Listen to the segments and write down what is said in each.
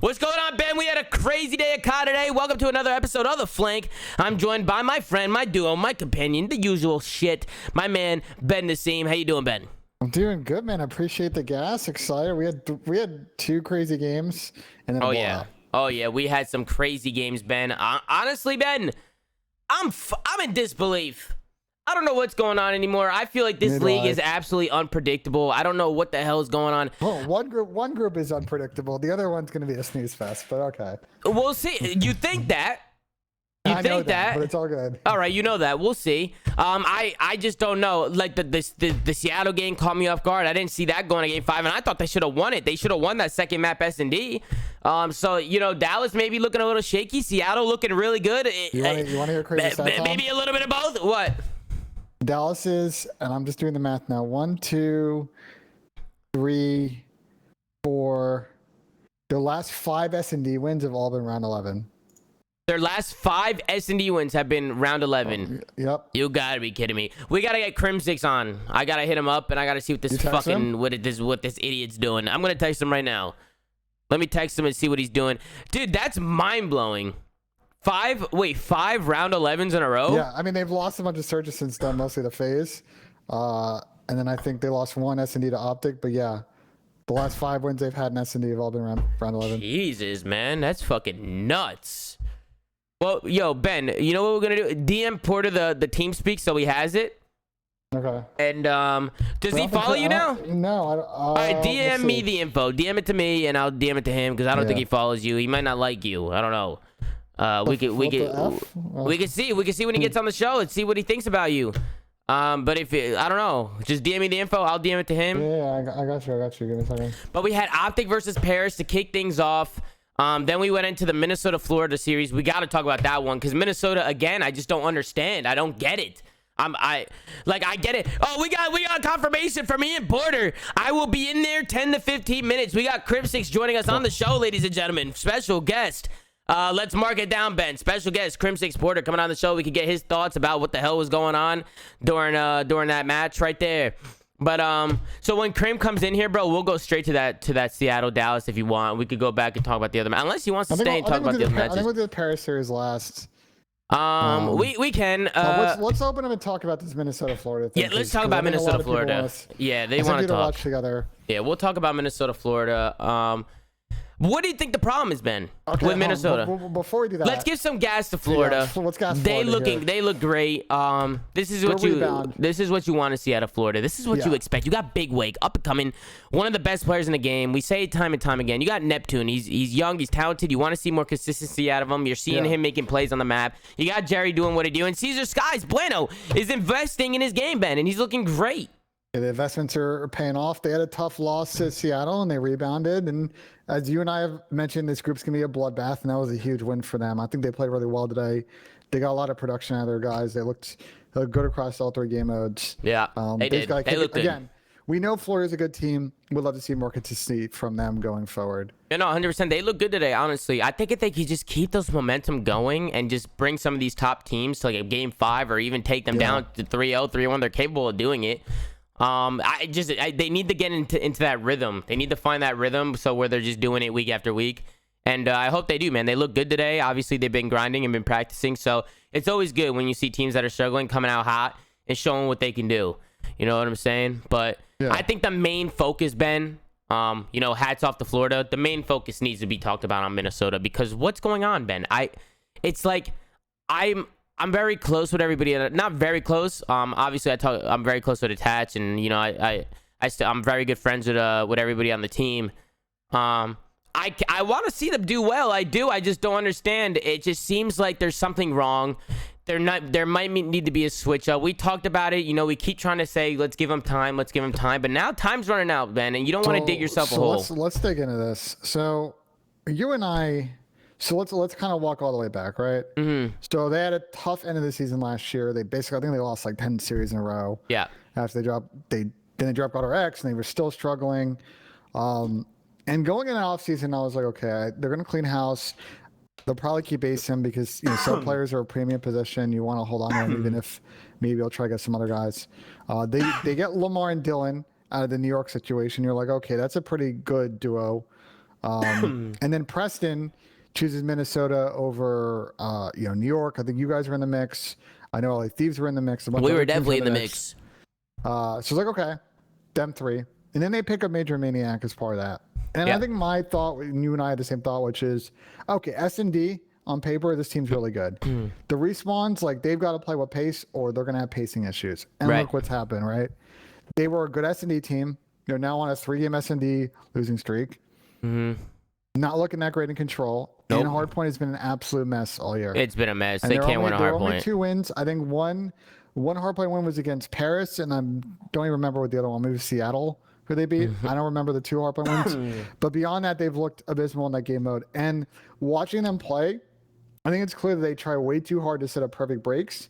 What's going on, Ben? We had a crazy day at COD today. Welcome to another episode of The Flank. I'm joined by my friend, my duo, my companion, the usual shit, my man, Ben Nissim. How you doing, Ben? I'm doing good, man. I appreciate the gas. Excited. We had two crazy games and then a blowout. Oh yeah, we had some crazy games, Ben. Honestly, Ben, I'm in disbelief. I don't know what's going on anymore. I feel like this league is absolutely unpredictable. I don't know what the hell is going on. Well, one group is unpredictable. The other one's going to be a snooze fest, but okay. We'll see. You think that? I know that, but it's all good. All right, you know that. We'll see. I just don't know. Like the Seattle game caught me off guard. I didn't see that going to Game 5, and I thought they should have won it. They should have won that second map S&D. So you know, Dallas maybe looking a little shaky. Seattle looking really good. You want to hear crazy stuff? Maybe a little bit of both. What? Dallas is, and I'm just doing the math now. 1, 2, 3, 4. Their last 5 S&D wins have all been round 11. Their last 5 S&D wins have been round 11. Yep. You gotta be kidding me. We gotta get Crim6 on. I gotta hit him up and I gotta see what this fucking what this idiot's doing. I'm gonna text him right now. Let me text him and see what he's doing. Dude, that's mind blowing. 5 round 11s in a row? Yeah, I mean they've lost a bunch of surges since then, mostly the phase. And then I think they lost 1 S&D to OpTic, but yeah. The last 5 wins they've had in S&D have all been round 11. Jesus, man, that's fucking nuts. Well, yo, Ben, you know what we're gonna do? DM Porter the team speak so he has it. Okay. And does he follow you now? No. All right, DM me the info. DM it to me, and I'll DM it to him because I don't think he follows you. He might not like you. I don't know. We can see when he gets on the show and see what he thinks about you. But if I don't know, just DM me the info. I'll DM it to him. Yeah, I got you. Give me a second. But we had OpTic versus Paris to kick things off. Then we went into the Minnesota-Florida series. We got to talk about that one because Minnesota, again, I just don't understand. I don't get it. I get it. Oh, we got confirmation from Ian Porter. I will be in there 10 to 15 minutes. We got Crim6 joining us on the show, ladies and gentlemen. Special guest. Let's mark it down, Ben. Special guest Crim6 Porter coming on the show. We could get his thoughts about what the hell was going on during that match right there. But so when Crim comes in here, bro, we'll go straight to that Seattle Dallas if you want. We could go back and talk about the other match unless he wants to stay and talk about the other matches. I think we'll do the Paris series last. We can. Let's open up and talk about this Minnesota Florida thing. Yeah, let's talk about Minnesota Florida. Yeah, they want to talk together. Yeah, we'll talk about Minnesota Florida. What do you think the problem has been with Minnesota? Before we do that, let's give some gas to Florida. Yeah, let's gas they Florida look great. This is what you want to see out of Florida. This is what you expect. You got Big Wake, up and coming, one of the best players in the game. We say it time and time again. You got Neptune. He's young, he's talented. You want to see more consistency out of him. You're seeing him making plays on the map. You got Jerry doing what he do, and Cesar Skies Bueno is investing in his game, Ben, and he's looking great. The investments are paying off. They had a tough loss to Seattle, and they rebounded. And as you and I have mentioned, this group's going to be a bloodbath, and that was a huge win for them. I think they played really well today. They got a lot of production out of their guys. They looked good across all 3 game modes. Yeah, they did. They looked good. Again, we know Florida's a good team. We'd love to see more consistency from them going forward. Yeah, no, 100%. They look good today, honestly. I think if they could just keep those momentum going and just bring some of these top teams to like a Game 5 or even take them down to 3-0, 3-1, they're capable of doing it. They need to get into that rhythm. They need to find that rhythm so where they're just doing it week after week. And I hope they do, man. They look good today. Obviously, they've been grinding and been practicing. So it's always good when you see teams that are struggling coming out hot and showing what they can do. You know what I'm saying? But I think the main focus, Ben, hats off to Florida. The main focus needs to be talked about on Minnesota because what's going on, Ben? I'm very close with everybody. Not very close. Obviously, I'm very close with Attach, and I'm very good friends with everybody on the team. I want to see them do well. I do. I just don't understand. It just seems like there's something wrong. There might need to be a switch up. We talked about it. We keep trying to say let's give them time. But now time's running out, Ben, and you don't want to dig yourself a hole. Let's dig into this. So you and I. So let's kind of walk all the way back, right? Mm-hmm. So they had a tough end of the season last year. I think they lost like 10 series in a row. Yeah. After they dropped GoddRX and they were still struggling. And going in the offseason, I was like, okay, they're gonna clean house. They'll probably keep ASIM because some players are a premium position. You want to hold on to them even if maybe I'll try to get some other guys. They get Lamar and Dylan out of the New York situation. You're like, okay, that's a pretty good duo. And then Preston chooses Minnesota over, New York. I think you guys were in the mix. I know LA Thieves were in the mix. We were definitely in the mix. So it's like, okay, them three. And then they pick up Major Maniac as part of that. And Yeah. I think my thought, and you and I had the same thought, which is, okay, S&D on paper, this team's really good. The Respawns, like, they've got to play with pace or they're going to have pacing issues. And Right. look what's happened, right? They were a good S&D team. They're now on a 3-game S&D losing streak. Not looking that great in control. Nope. And Hardpoint has been an absolute mess all year. It's been a mess. And They can't win a there are hard only point. 2 wins. I think one Hardpoint win was against Paris, and I don't even remember what the other one. Maybe Seattle, who they beat. I don't remember the 2 Hardpoint wins. But beyond that, they've looked abysmal in that game mode. And watching them play, I think it's clear that they try way too hard to set up perfect breaks.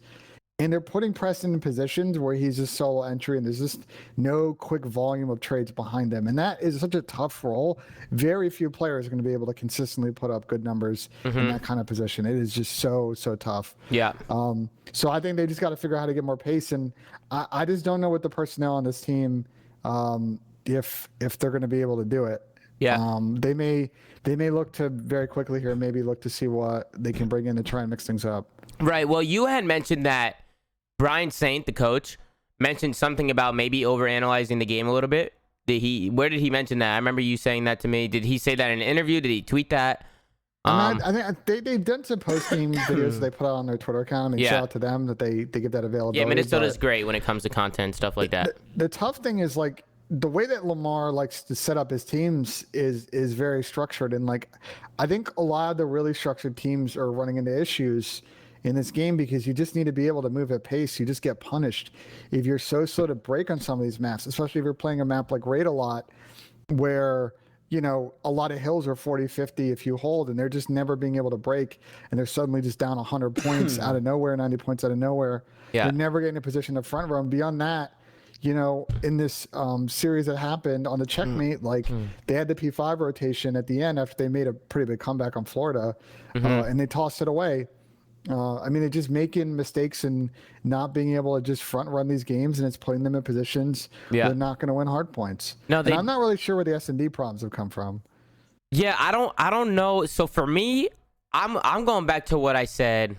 And they're putting Preston in positions where he's just solo entry and there's just no quick volume of trades behind him. And that is such a tough role. Very few players are going to be able to consistently put up good numbers in that kind of position. It is just so tough. Yeah. So I think they just got to figure out how to get more pace. And I just don't know what the personnel on this team, if they're going to be able to do it. Yeah. They may look to very quickly here, maybe look to see what they can bring in to try and mix things up. Right. Well, you had mentioned that Brian Saint, the coach, mentioned something about maybe overanalyzing the game a little bit. Where did he mention that? I remember you saying that to me. Did he say that in an interview? Did he tweet that? I think they've done some post-game videos they put out on their Twitter account, and shout out to them that they give that availability. Yeah, Minnesota's great when it comes to content, stuff like that. The tough thing is, like, the way that Lamar likes to set up his teams is very structured. And, like, I think a lot of the really structured teams are running into issues in this game because you just need to be able to move at pace. You just get punished if you're so slow to break on some of these maps, especially if you're playing a map like Raid a lot, where, a lot of hills are 40, 50 if you hold, and they're just never being able to break, and they're suddenly just down 100 points out of nowhere, 90 points out of nowhere. Yeah. They're never getting a position to front row. Beyond that, in this series that happened on the checkmate, they had the P5 rotation at the end after they made a pretty big comeback on Florida, and they tossed it away. They're just making mistakes and not being able to just front run these games, and it's putting them in positions where they're not going to win hard points. And I'm not really sure where the S&D problems have come from. Yeah, I don't know. So for me, I'm going back to what I said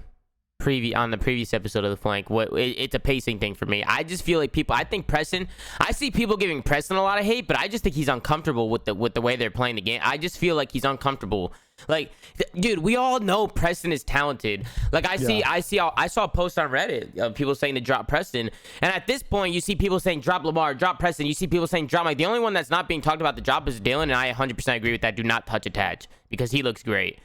on the previous episode of the Flank. It's a pacing thing for me. I just feel like I think Preston, I see people giving Preston a lot of hate, but I just think he's uncomfortable with the way they're playing the game. I just feel like he's uncomfortable. Like, dude, we all know Preston is talented. Like, I saw a post on Reddit of people saying to drop Preston, and at this point, you see people saying drop Lamar, drop Preston. You see people saying drop. Like, the only one that's not being talked about the drop is Dylan, and I 100% agree with that. Do not touch attach because he looks great.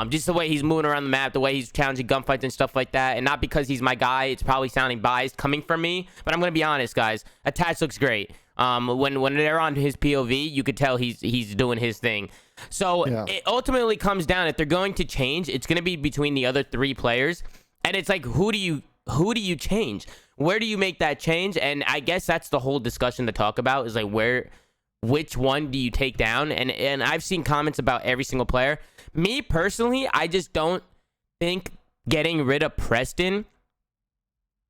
Just the way he's moving around the map, the way he's challenging gunfights and stuff like that, and not because he's my guy. It's probably sounding biased coming from me, but I'm gonna be honest, guys. Attach looks great. When they're on his POV, you could tell he's doing his thing. So it ultimately comes down, if they're going to change, it's going to be between the other 3 players. And it's like, who do you change? Where do you make that change? And I guess that's the whole discussion to talk about, is like, which one do you take down? And I've seen comments about every single player. Me personally, I just don't think getting rid of Preston,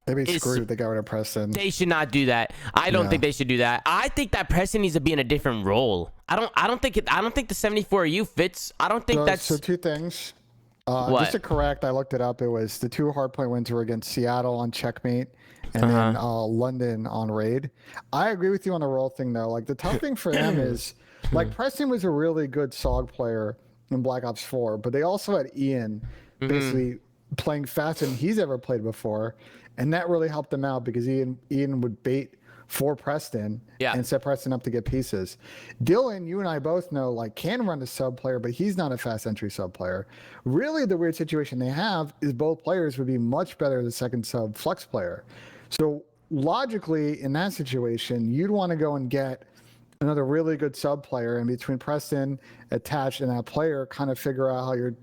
Maybe screwed if they got rid of Preston. they should not do that. I don't think they should do that. I think that Preston needs to be in a different role. I don't think the 74U fits. I don't think that's so 2 things. What? Just to correct, I looked it up. It was the 2 hardpoint wins were against Seattle on checkmate and then London on raid. I agree with you on the role thing, though. Like, the tough thing for them is, like, Preston was a really good SOG player in Black Ops 4, but they also had Ian basically playing faster than he's ever played before, and that really helped them out because Ian would bait for Preston and set Preston up to get pieces. Dylan, you and I both know, like, can run a sub player, but he's not a fast entry sub player. Really, the weird situation they have is both players would be much better as a second sub flex player. So logically, in that situation, you'd want to go and get another really good sub player, and between Preston, attached, and that player, kind of figure out how your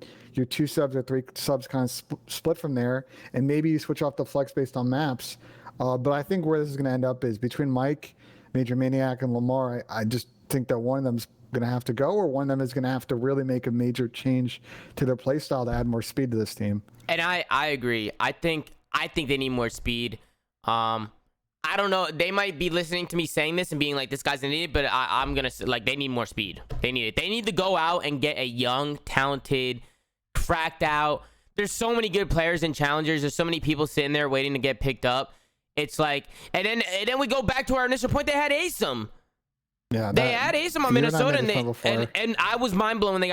2 subs or 3 subs kind of split from there, and maybe you switch off the flex based on maps. But I think where this is going to end up is between Mike, Major Maniac, and Lamar. I just think that one of them's going to have to go, or one of them is going to have to really make a major change to their play style to add more speed to this team. And I agree. I think they need more speed. I don't know. They might be listening to me saying this and being like, this guy's an idiot, but I'm going to, like, they need more speed. They need it. They need to go out and get a young, talented, cracked out. There's so many good players in challengers. There's so many people sitting there waiting to get picked up. It's like, and then we go back to our initial point. They had Asim. Yeah, they had Asim on Minnesota, and I was mind blown when they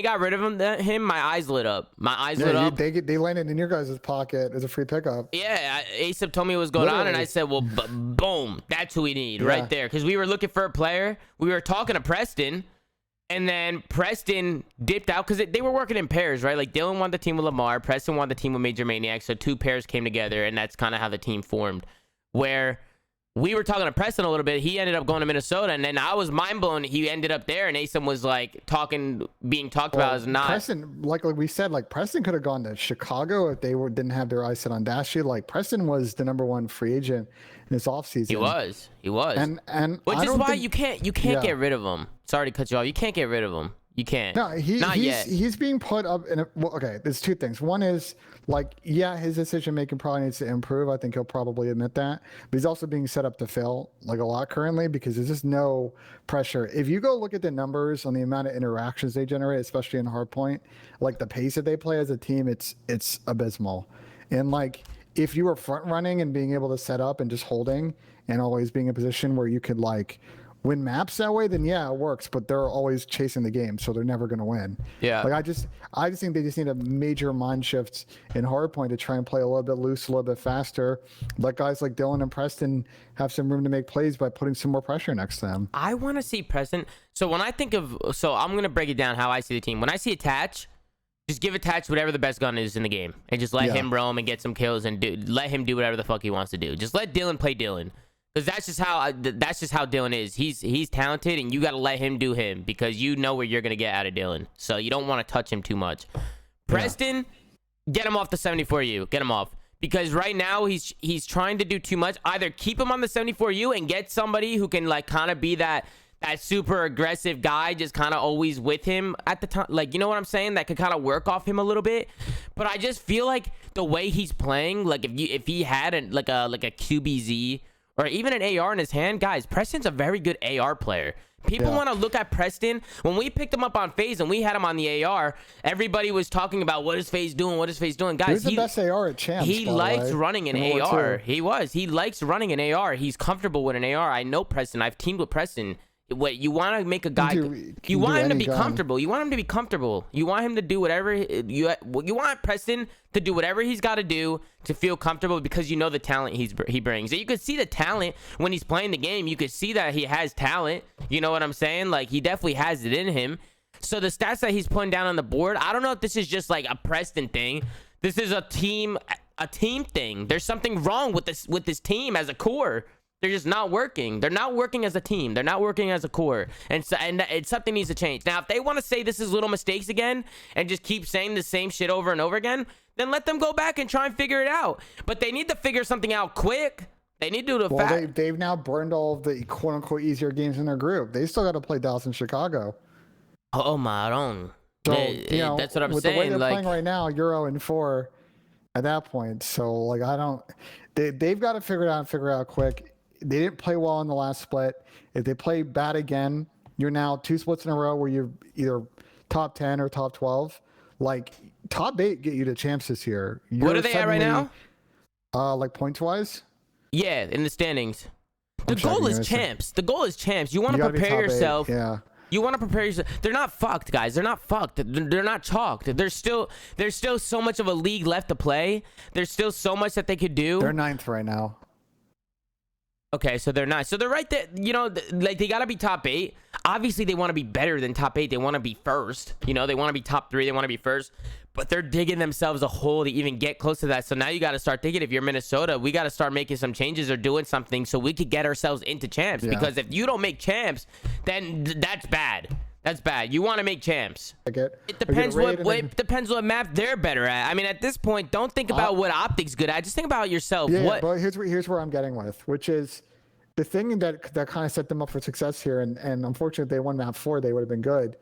got rid of him. My eyes lit up. My eyes lit up. They landed in your guys' pocket as a free pickup. Yeah, Asim told me what was going on, and I said, well, boom, that's who we need right there. Because we were looking for a player. We were talking to Preston, and then Preston dipped out because they were working in pairs, right? Like Dylan wanted the team with Lamar, Preston wanted the team with Major Maniac, so two pairs came together, and that's kind of how the team formed. Where we were talking to Preston a little bit. He ended up going to Minnesota, and then I was mind blown. He ended up there, and Asim was like being talked about as not. Preston, like we said, like Preston could have gone to Chicago if they didn't have their eyes set on Dashy. Like Preston was the #1 free agent in this offseason. He was, and which is why you can't get rid of him. Sorry to cut you off. You can't get rid of him. You can't. No, he's being put up in a, well, okay, there's two things. One is like, yeah, his decision making probably needs to improve. I think he'll probably admit that. But he's also being set up to fail like a lot currently because there's just no pressure. If you go look at the numbers on the amount of interactions they generate, especially in hardpoint, like the pace that they play as a team, it's abysmal. And like if you were front running and being able to set up and just holding and always being in a position where you could like win maps that way, then yeah, it works. But they're always chasing the game, so they're never going to win. Yeah. Like I just think they just need a major mind shift in hardpoint to try and play a little bit loose, a little bit faster. Let guys like Dylan and Preston have some room to make plays by putting some more pressure next to them. I want to see Preston. So when I think of, I'm going to break it down how I see the team. When I see Attach, just give Attach whatever the best gun is in the game, and just let him roam and get some kills, and let him do whatever the fuck he wants to do. Just let Dylan play Dylan. Because that's just how Dylan is. He's talented, and you got to let him do him because you know what you're going to get out of Dylan. So you don't want to touch him too much. Preston, get him off the 74U. Get him off. Because right now he's trying to do too much. Either keep him on the 74U and get somebody who can like kind of be that super aggressive guy, just kind of always with him at the time. Like, you know what I'm saying? That could kind of work off him a little bit. But I just feel like the way he's playing, like if he had a QBZ or even an AR in his hand, guys, Preston's a very good AR player. People want to look at Preston. When we picked him up on FaZe and we had him on the AR, everybody was talking about what is FaZe doing, what is FaZe doing. Guys, he's the best AR at Champs. He likes running an AR. He likes running an AR. He's comfortable with an AR. I know Preston. I've teamed with Preston. What you want to make a guy, you want him to be comfortable. You want him to be comfortable. You want him to do whatever you want Preston to do whatever he's got to do to feel comfortable because you know the talent he brings. And you could see the talent when he's playing the game. You could see that he has talent. You know what I'm saying? Like he definitely has it in him. So the stats that he's putting down on the board, I don't know if this is just like a Preston thing. This is a team thing. There's something wrong with this team as a core. They're just not working. They're not working as a team. They're not working as a core. And something needs to change. Now, if they want to say this is little mistakes again and just keep saying the same shit over and over again, then let them go back and try and figure it out. But they need to figure something out quick. They need to do the they've now burned all of the quote-unquote easier games in their group. They still got to play Dallas and Chicago. Oh, my own. So, that's what I'm with saying. The way they're playing right now, you're 0-4 at that point. So, like, they've got to figure it out quick. They didn't play well in the last split. If they play bad again, you're now 2 splits in a row where you're either top 10 or top 12. Like top 8 get you to champs this year. What are they at right now? Like points wise? Yeah, in the standings. The goal is champs. The goal is champs. You want to prepare yourself. Yeah. You want to prepare yourself. They're not fucked, guys. They're not fucked. They're not chalked. There's still so much of a league left to play. There's still so much that they could do. They're 9th right now. Okay, so they're not. So they're right there. You know, like they got to be top 8. Obviously, they want to be better than top 8. They want to be first. You know, they want to be top 3. They want to be first. But they're digging themselves a hole to even get close to that. So now you got to start thinking, if you're Minnesota, we got to start making some changes or doing something so we could get ourselves into champs. Yeah. Because if you don't make champs, then that's bad. That's bad. You want to make champs. It depends what map they're better at. I mean, at this point, don't think about what OpTic's good at. Just think about yourself. Yeah, but here's where I'm getting with, which is the thing that kind of set them up for success here. And unfortunately, if they won map 4, they would have been good.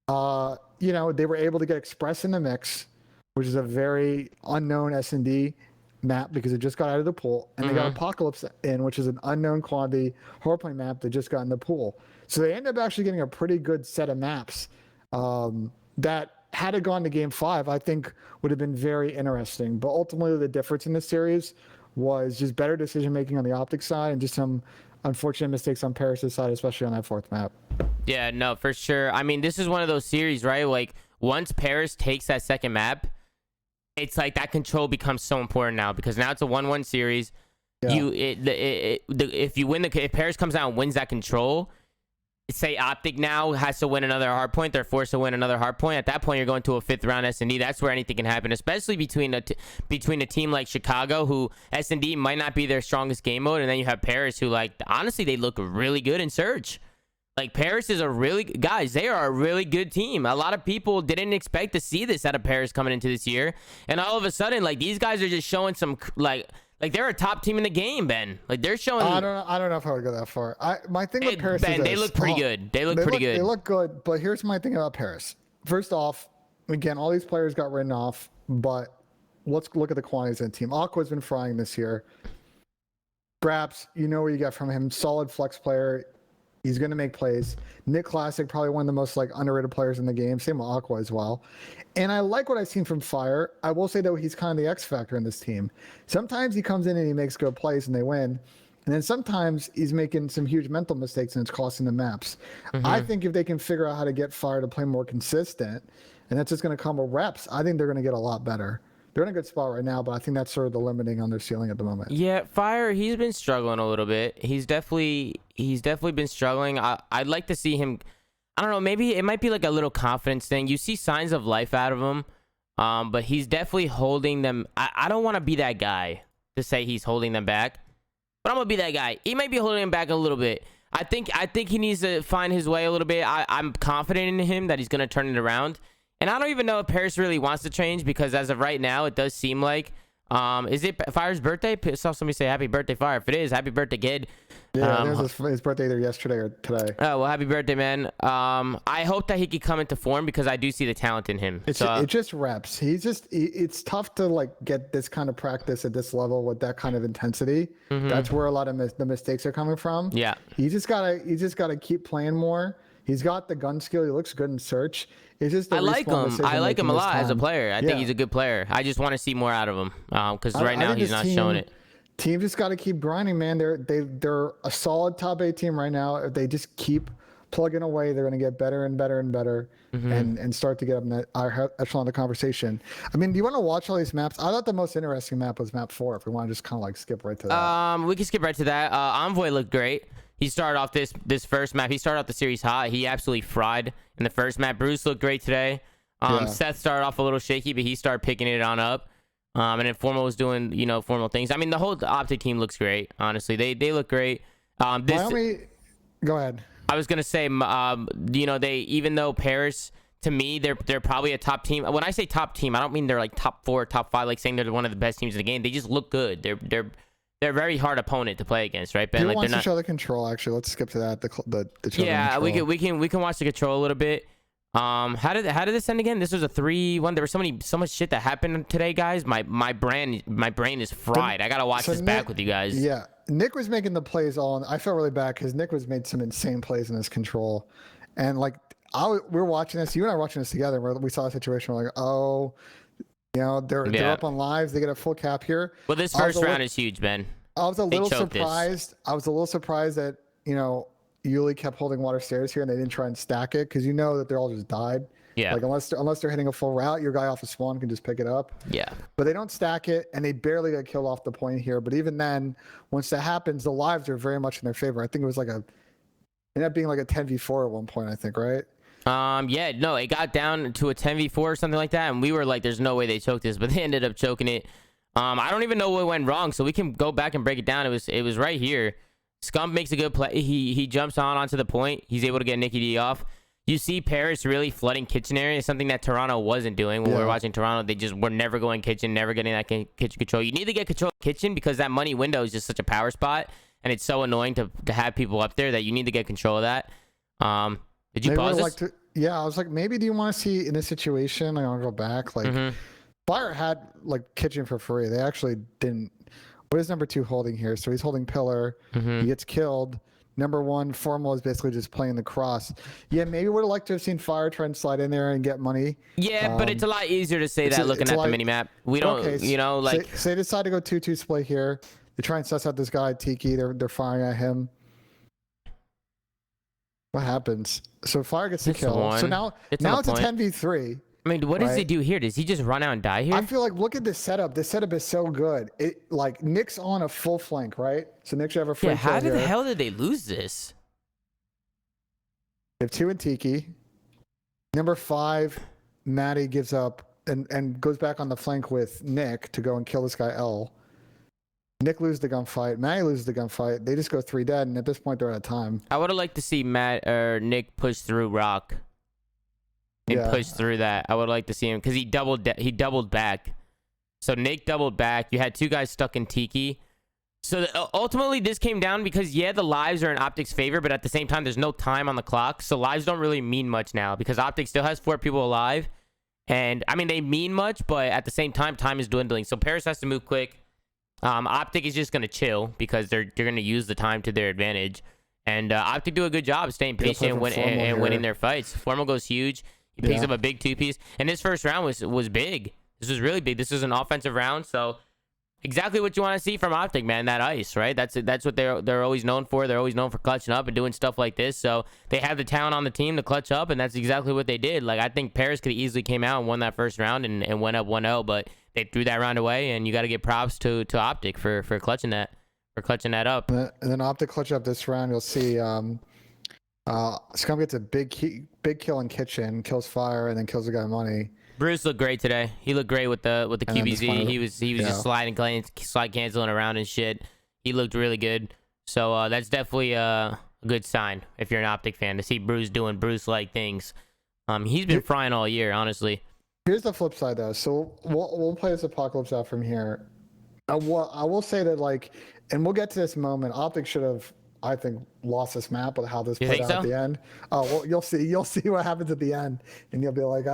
They were able to get Express in the mix, which is a very unknown S&D map because it just got out of the pool, and they got Apocalypse in, which is an unknown quantity horror map that just got in the pool. So they ended up actually getting a pretty good set of maps that, had it gone to game 5, I think would have been very interesting. But ultimately, the difference in this series was just better decision making on the OpTic side and just some unfortunate mistakes on Paris' side, especially on that 4th map. Yeah, no, for sure. I mean, this is one of those series, right? Like, once Paris takes that 2nd map, it's like that control becomes so important now, because now it's a 1-1 series. Yeah. If you win if Paris comes out and wins that control, say OpTic now has to win another hard point, they're forced to win another hard point. At that point, you're going to a 5th round S&D. That's where anything can happen, especially between a team like Chicago, who S&D might not be their strongest game mode, and then you have Paris, who, like, honestly, they look really good in Surge. Like, Paris is they are a really good team. A lot of people didn't expect to see this out of Paris coming into this year, and all of a sudden, like, these guys are just showing some, like they're a top team in the game, Ben. Like, they're showing. I don't know if I would go that far. My thing with Paris, Ben, they look pretty good. They look pretty good. They look good, but here's my thing about Paris. First off, again, all these players got written off, but let's look at the quantities in the team. Aqua's been frying this year. Graps, you know what you get from him. Solid flex player. He's going to make plays. Nick Classic, probably one of the most underrated players in the game. Same with Aqua as well. And I like what I've seen from Fire. I will say, though, he's kind of the X factor in this team. Sometimes he comes in and he makes good plays and they win. And then sometimes he's making some huge mental mistakes and it's costing the maps. I think if they can figure out how to get Fire to play more consistent, and that's just going to come with reps, I think they're going to get a lot better. They're in a good spot right now, but I think that's sort of the limiting on their ceiling at the moment. Yeah, Fire, he's been struggling a little bit. He's definitely been struggling. I'd like to see him. I don't know, maybe it might be like a little confidence thing. You see signs of life out of him, but he's definitely holding them. I don't want to be that guy to say he's holding them back, but I'm gonna be that guy. He might be holding him back a little bit. I think he needs to find his way a little bit. I'm confident in him that he's gonna turn it around. And I don't even know if Paris really wants to change, because as of right now, it does seem like, is it Fire's birthday? I saw somebody say happy birthday, Fire. If it is, happy birthday, kid. Yeah, it was his birthday either yesterday or today. Oh, well, happy birthday, man. I hope that he could come into form, because I do see the talent in him. It's just reps. It's tough to get this kind of practice at this level with that kind of intensity. That's where a lot of the mistakes are coming from. Yeah. You just gotta keep playing more. He's got the gun skill. He looks good in search. It's just I like him. I like him a lot as a player. I think he's a good player. I just want to see more out of him, because right now he's not showing it. Team just got to keep grinding, man. They're a solid top 8 team right now. If they just keep plugging away, they're going to get better and better and better, and start to get up in that echelon of the conversation. I mean, do you want to watch all these maps? I thought the most interesting map was map 4. If we want to just kind of skip right to that. We can skip right to that. Envoy looked great. He started off this first map. He started off the series hot. He absolutely fried in the first map. Bruce looked great today. Seth started off a little shaky, but he started picking it on up. And then Formal was doing, formal things. I mean, the whole OpTic team looks great. Honestly, they look great. Miami, go ahead. I was gonna say, they, even though Paris, to me, they're probably a top team. When I say top team, I don't mean they're like top 4, top 5, like saying they're one of the best teams in the game. They just look good. They're a very hard opponent to play against, right, Ben? Who wants to show the control? Actually, let's skip to that. The yeah, we can watch the control a little bit. How did this end again? This was a 3-1. There was so much shit that happened today, guys. My brain is fried. I gotta watch this back with you guys. Yeah, Nick was making the plays all. I felt really bad because Nick was made some insane plays in his control, and we were watching this. You and I were watching this together. Where we saw a situation where they're up on lives. They get a full cap here. Well, this first round is huge, Ben. I was a little surprised. I was a little surprised that Yuli kept holding water stairs here and they didn't try and stack it, because that they all just died. Yeah. Unless they're hitting a full route, your guy off the spawn can just pick it up. Yeah. But they don't stack it, and they barely got killed off the point here. But even then, once that happens, the lives are very much in their favor. I think it was ended up being like a 10v4 at one point, I think, right? Yeah, no, it got down to a 10v4 or something like that, and we were like, there's no way they choked this, but they ended up choking it. I don't even know what went wrong, so we can go back and break it down. It was right here. Scump makes a good play. He jumps onto the point. He's able to get Nicky D off. You see Paris really flooding kitchen area, something that Toronto wasn't doing when we were watching Toronto. They just were never going kitchen, never getting that kitchen control. You need to get control of kitchen, because that money window is just such a power spot, and it's so annoying to have people up there that you need to get control of that. Did you pause this? Yeah, I was like, maybe do you want to see in this situation? I want to go back. Fire had like kitchen for free. They actually didn't. What is number 2 holding here? So he's holding pillar. He gets killed. Number 1, Formal is basically just playing the cross. Yeah, maybe would have liked to have seen Fire try and slide in there and get money. Yeah, but it's a lot easier to say that looking at the mini map. We don't, Okay, you know, like. So they decide to go 2-2 split here. They try and suss out this guy Tiki. They're firing at him. What happens? So Fire gets the kill. So now it's a 10v3. I mean, what does he do here? Does he just run out and die here? I feel like, look at this setup. This setup is so good. It like Nick's on a full flank, right? So Nick should have a free kill how here. the hell did they lose this? They have 2 in Tiki. Number 5, Maddie gives up and goes back on the flank with Nick to go and kill this guy L. Nick loses the gunfight. Maddie loses the gunfight. They just go 3 dead, and at this point they're out of time. I would have liked to see Nick push through Rock. And push through that. I would like to see him because he doubled back. So Nick doubled back. You had 2 guys stuck in Tiki. So ultimately this came down because the lives are in OpTic's favor, but at the same time there's no time on the clock. So lives don't really mean much now because OpTic still has 4 people alive. And I mean they mean much, but at the same time time is dwindling. So Paris has to move quick. OpTic is just gonna chill because they're gonna use the time to their advantage. And OpTic do a good job staying patient and winning their fights. Formal goes huge. He picks up a big 2-piece. And this first round was big. This was really big. This was an offensive round. So exactly what you want to see from OpTic, man. That ice, right? That's what they're always known for. They're always known for clutching up and doing stuff like this. So they have the talent on the team to clutch up, and that's exactly what they did. Like, I think Paris could have easily came out and won that first round and went up 1-0, but they threw that round away, and you got to give props to OpTic for clutching that up. And then OpTic clutch up this round. You'll see Scum gets a big kill in kitchen, kills Fire, and then kills the guy Money. Bruce looked great today. He looked great with the QBZ. He was just slide canceling around and shit. He looked really good. So that's definitely a good sign if you're an OpTic fan to see Bruce doing Bruce-like things. He's been frying all year, honestly. Here's the flip side though. So we'll play this Apocalypse out from here. I will say that, like, and we'll get to this moment. OpTic should have, I think, lost this map with how this played out at the end. Oh, well, you'll see what happens at the end, and you'll be like,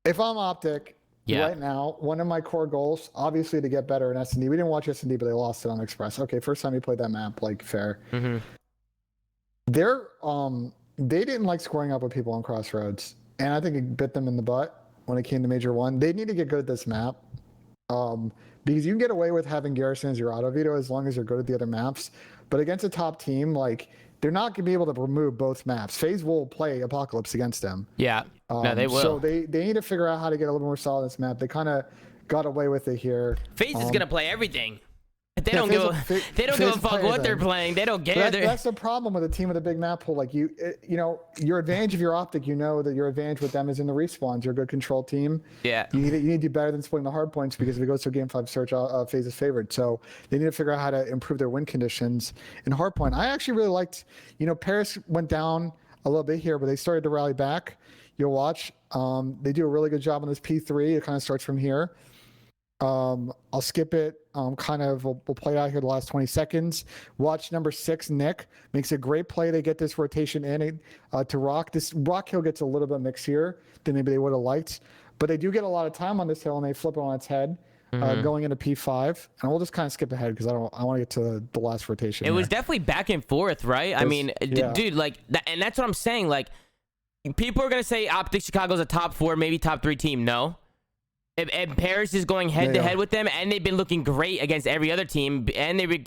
if I'm OpTic right now, one of my core goals, obviously, to get better in S&D. We didn't watch S&D, but they lost it on Express. Okay, first time you played that map, like, fair. They didn't like scoring up with people on Crossroads, and I think it bit them in the butt when it came to Major 1. They need to get good at this map. Because you can get away with having Garrison as your auto veto as long as you're good at the other maps. But against a top team, like, they're not going to be able to remove both maps. FaZe will play Apocalypse against them. Yeah, no, they will. So they need to figure out how to get a little more solid in this map. They kind of got away with it here. FaZe is going to play everything. They don't give a fuck what they're playing. They don't care. That's the problem with a team with a big map pool. Like, you know, your advantage if you're OpTic, you know that your advantage with them is in the respawns. You're a good control team. Yeah. You need to do better than splitting the hard points, because if it goes to a game 5 search, FaZe is favored. So they need to figure out how to improve their win conditions in hard point. I actually really liked, Paris went down a little bit here, but they started to rally back. You'll watch. They do a really good job on this P3. It kind of starts from here. I'll skip it. We'll play out here the last 20 seconds. Watch number 6, Nick makes a great play. They get this rotation in to Rock. This Rock hill gets a little bit mixed here than maybe they would have liked, but they do get a lot of time on this hill, and they flip it on its head, going into P5. And we'll just kind of skip ahead because I want to get to the last rotation. It was definitely back and forth, right? I mean, dude, like, and that's what I'm saying. Like, people are gonna say OpTic Chicago's a top 4, maybe top 3 team. No. And Paris is going head-to-head with them, and they've been looking great against every other team, and they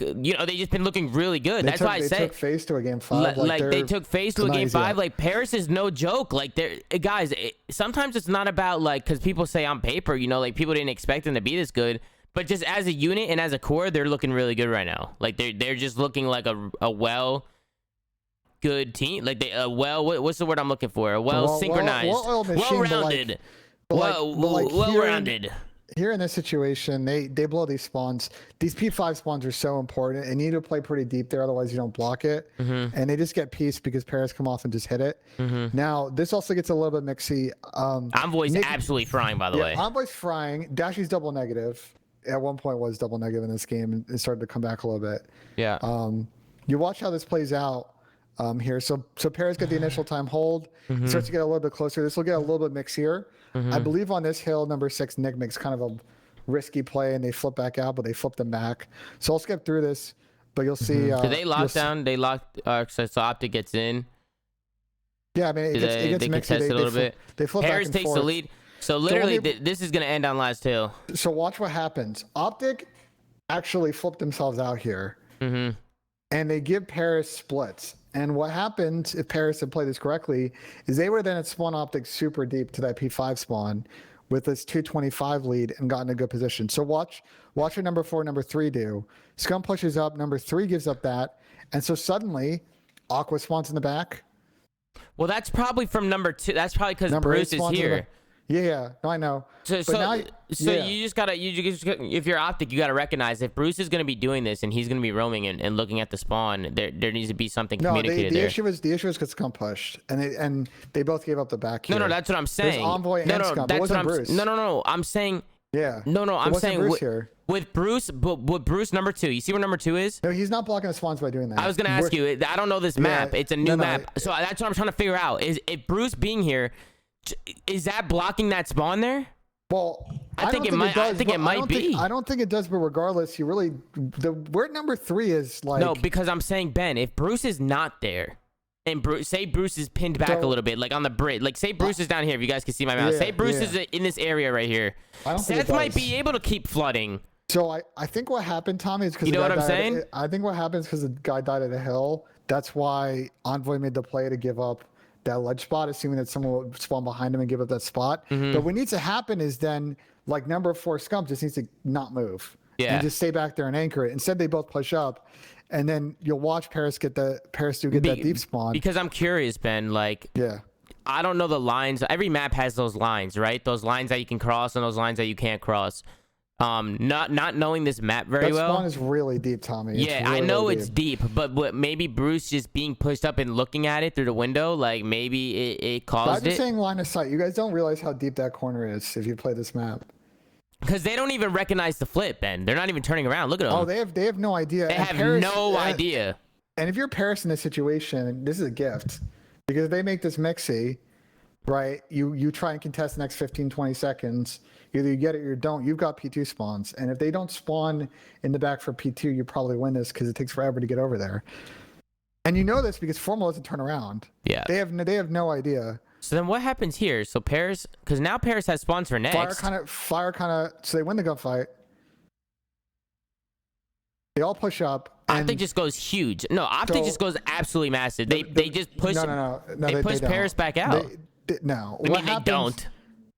just been looking really good. That's why I say they took FaZe to a game 5. They took FaZe to a game 5. Like, Paris is no joke. Like, guys, sometimes it's not about, like, because people say on paper, like, people didn't expect them to be this good, but just as a unit and as a core, they're looking really good right now. Like, they're just looking like a good team. Like, what's the word I'm looking for? Synchronized, well-rounded. Well-rounded. Here in this situation, they blow these spawns. These P5 spawns are so important, and you need to play pretty deep there, otherwise you don't block it. And they just get pieced because Paris come off and just hit it. Now, this also gets a little bit mixy. Envoy's absolutely frying, by the way. Envoy's frying. Dashy's double negative. At one point was double negative in this game, and it started to come back a little bit. Yeah. You watch how this plays out. here. So Paris get the initial time hold. Starts to get a little bit closer. This will get a little bit mixed here. I believe on this hill, number 6, Nick makes kind of a risky play, and they flip back out, but they flip them back. So I'll skip through this, but you'll see. Did they lock down? They locked. So OpTic gets in. Yeah, I mean, it gets they mixed. contest a little bit. They flip Paris back and takes forth. the lead. So literally, this is gonna end on last hill. So watch what happens. OpTic actually flipped themselves out here, and they give Paris splits. And what happened, if Paris had played this correctly, is they were then at spawn OpTic super deep to that P5 spawn with this 225 lead and got in a good position. So watch what number 4, number 3 do. Scum pushes up, number 3 gives up that, and so suddenly Aqua spawns in the back. Well, that's probably from number 2. That's probably because Number Bruce 8 is spawns in the here. back. Yeah, no, I know. So now, you just gotta if you're OpTic, you gotta recognize if Bruce is gonna be doing this and he's gonna be roaming and looking at the spawn, there needs to be something communicated the there. issue was because Scum pushed, and they both gave up the back here. No, that's what I'm saying. There's Envoy and Scum. That's It wasn't what Bruce. No, I'm saying. Yeah. No, I'm saying Bruce here. with Bruce, but with Bruce number 2. You see where number 2 is? No, he's not blocking the spawns by doing that. I was gonna ask you. I don't know this map. It's a new map, so that's what I'm trying to figure out. Is if Bruce being here, is that blocking that spawn there? Well, I think it might. I think it might be. I don't think it does, but regardless, you really where number 3 is like. No, because I'm saying, Ben, if Bruce is not there, and say Bruce is pinned back a little bit, like on the bridge, like say Bruce is down here. If you guys can see my mouse, say Bruce is in this area right here. Seth might be able to keep flooding. So I think what happened, Tommy, is because you know what I'm saying. I think what happens because the guy died at a hill. That's why Envoy made the play to give up that ledge spot, assuming that someone would spawn behind him and give up that spot. But what needs to happen is then, like number 4 Scum just needs to not move. And just stay back there and anchor it. Instead, they both push up, and then you'll watch Paris get that deep spawn. Because I'm curious, Ben. Like, I don't know the lines. Every map has those lines, right? Those lines that you can cross and those lines that you can't cross. Not knowing this map very well. That spawn is really deep, Tommy. Yeah, really, I know really it's deep, but maybe Bruce just being pushed up and looking at it through the window, like maybe it caused I'm just saying line of sight. You guys don't realize how deep that corner is if you play this map. Because they don't even recognize the flip, Ben. They're not even turning around. Look at them. Oh, they have no idea. They have no idea. And if you're Paris in this situation, this is a gift. Because if they make this mixy, right, you try and contest the next 15, 20 seconds. Either you get it or you don't. You've got P2 spawns. And if they don't spawn in the back for P2, you probably win this because it takes forever to get over there. And you know this because Formal doesn't turn around. Yeah. They have no idea. So then what happens here? So Paris, because now Paris has spawns for next. Fire kind of, so they win the gunfight. They all push up. OpTic just goes huge. No, OpTic just goes absolutely massive. They just push. No, they push Paris back out. No. I mean, they don't.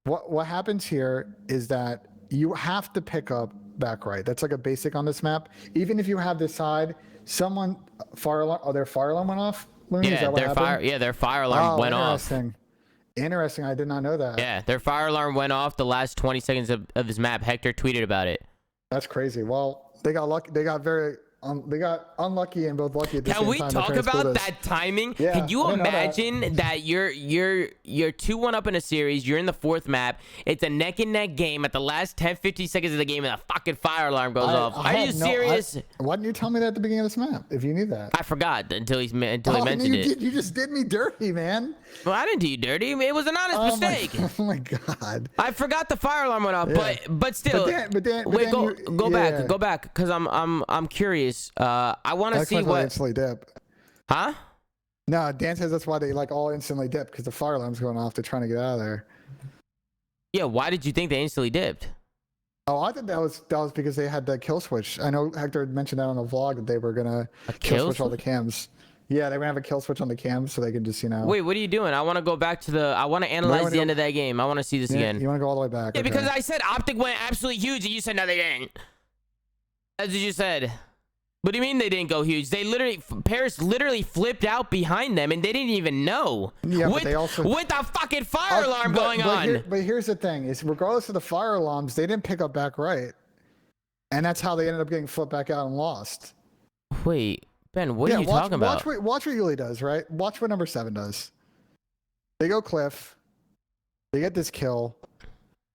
What happens here is that you have to pick up back right. That's like a basic on this map. Even if you have this side, their fire alarm went off. Looney? Yeah, their fire alarm went off. Interesting. I did not know that. Yeah, their fire alarm went off the last 20 seconds of this map. Hector tweeted about it. That's crazy. Well, they got lucky. They got unlucky and both lucky at the same time. Can we talk about that timing? Yeah, Can you imagine that you're 2-1 up in a series, you're in the 4th map, it's a neck and neck game at the last 10-15 seconds of the game and a fucking fire alarm goes off. Are you serious? Why didn't you tell me that at the beginning of this map if you knew that? I forgot until he mentioned it. You just did me dirty, man. Well, I didn't do you dirty. It was an honest mistake. Oh my god. I forgot the fire alarm went off, but still. Wait, go back, because I'm curious. I want to see what. Instantly dip. Huh? No, Dan says that's why they like all instantly dip because the fire alarm's going off. They're trying to get out of there. Yeah. Why did you think they instantly dipped? Oh, I think that was because they had the kill switch. I know Hector had mentioned that on the vlog that they were gonna kill switch all the cams. Yeah, they were gonna have a kill switch on the cams so they could just Wait, what are you doing? I want to go back to I want to analyze the end of that game. I want to see this again. You want to go all the way back? Yeah, because I said OpTic went absolutely huge, and you said no, they didn't. That's what you said. What do you mean they didn't go huge? Paris literally flipped out behind them, and they didn't even know. Yeah, with a fucking fire alarm going on. But here's the thing: is regardless of the fire alarms, they didn't pick up back right, and that's how they ended up getting flipped back out and lost. Wait, Ben, what are you talking about? Watch what Yuli does, right? Watch what number 7 does. They go cliff. They get this kill.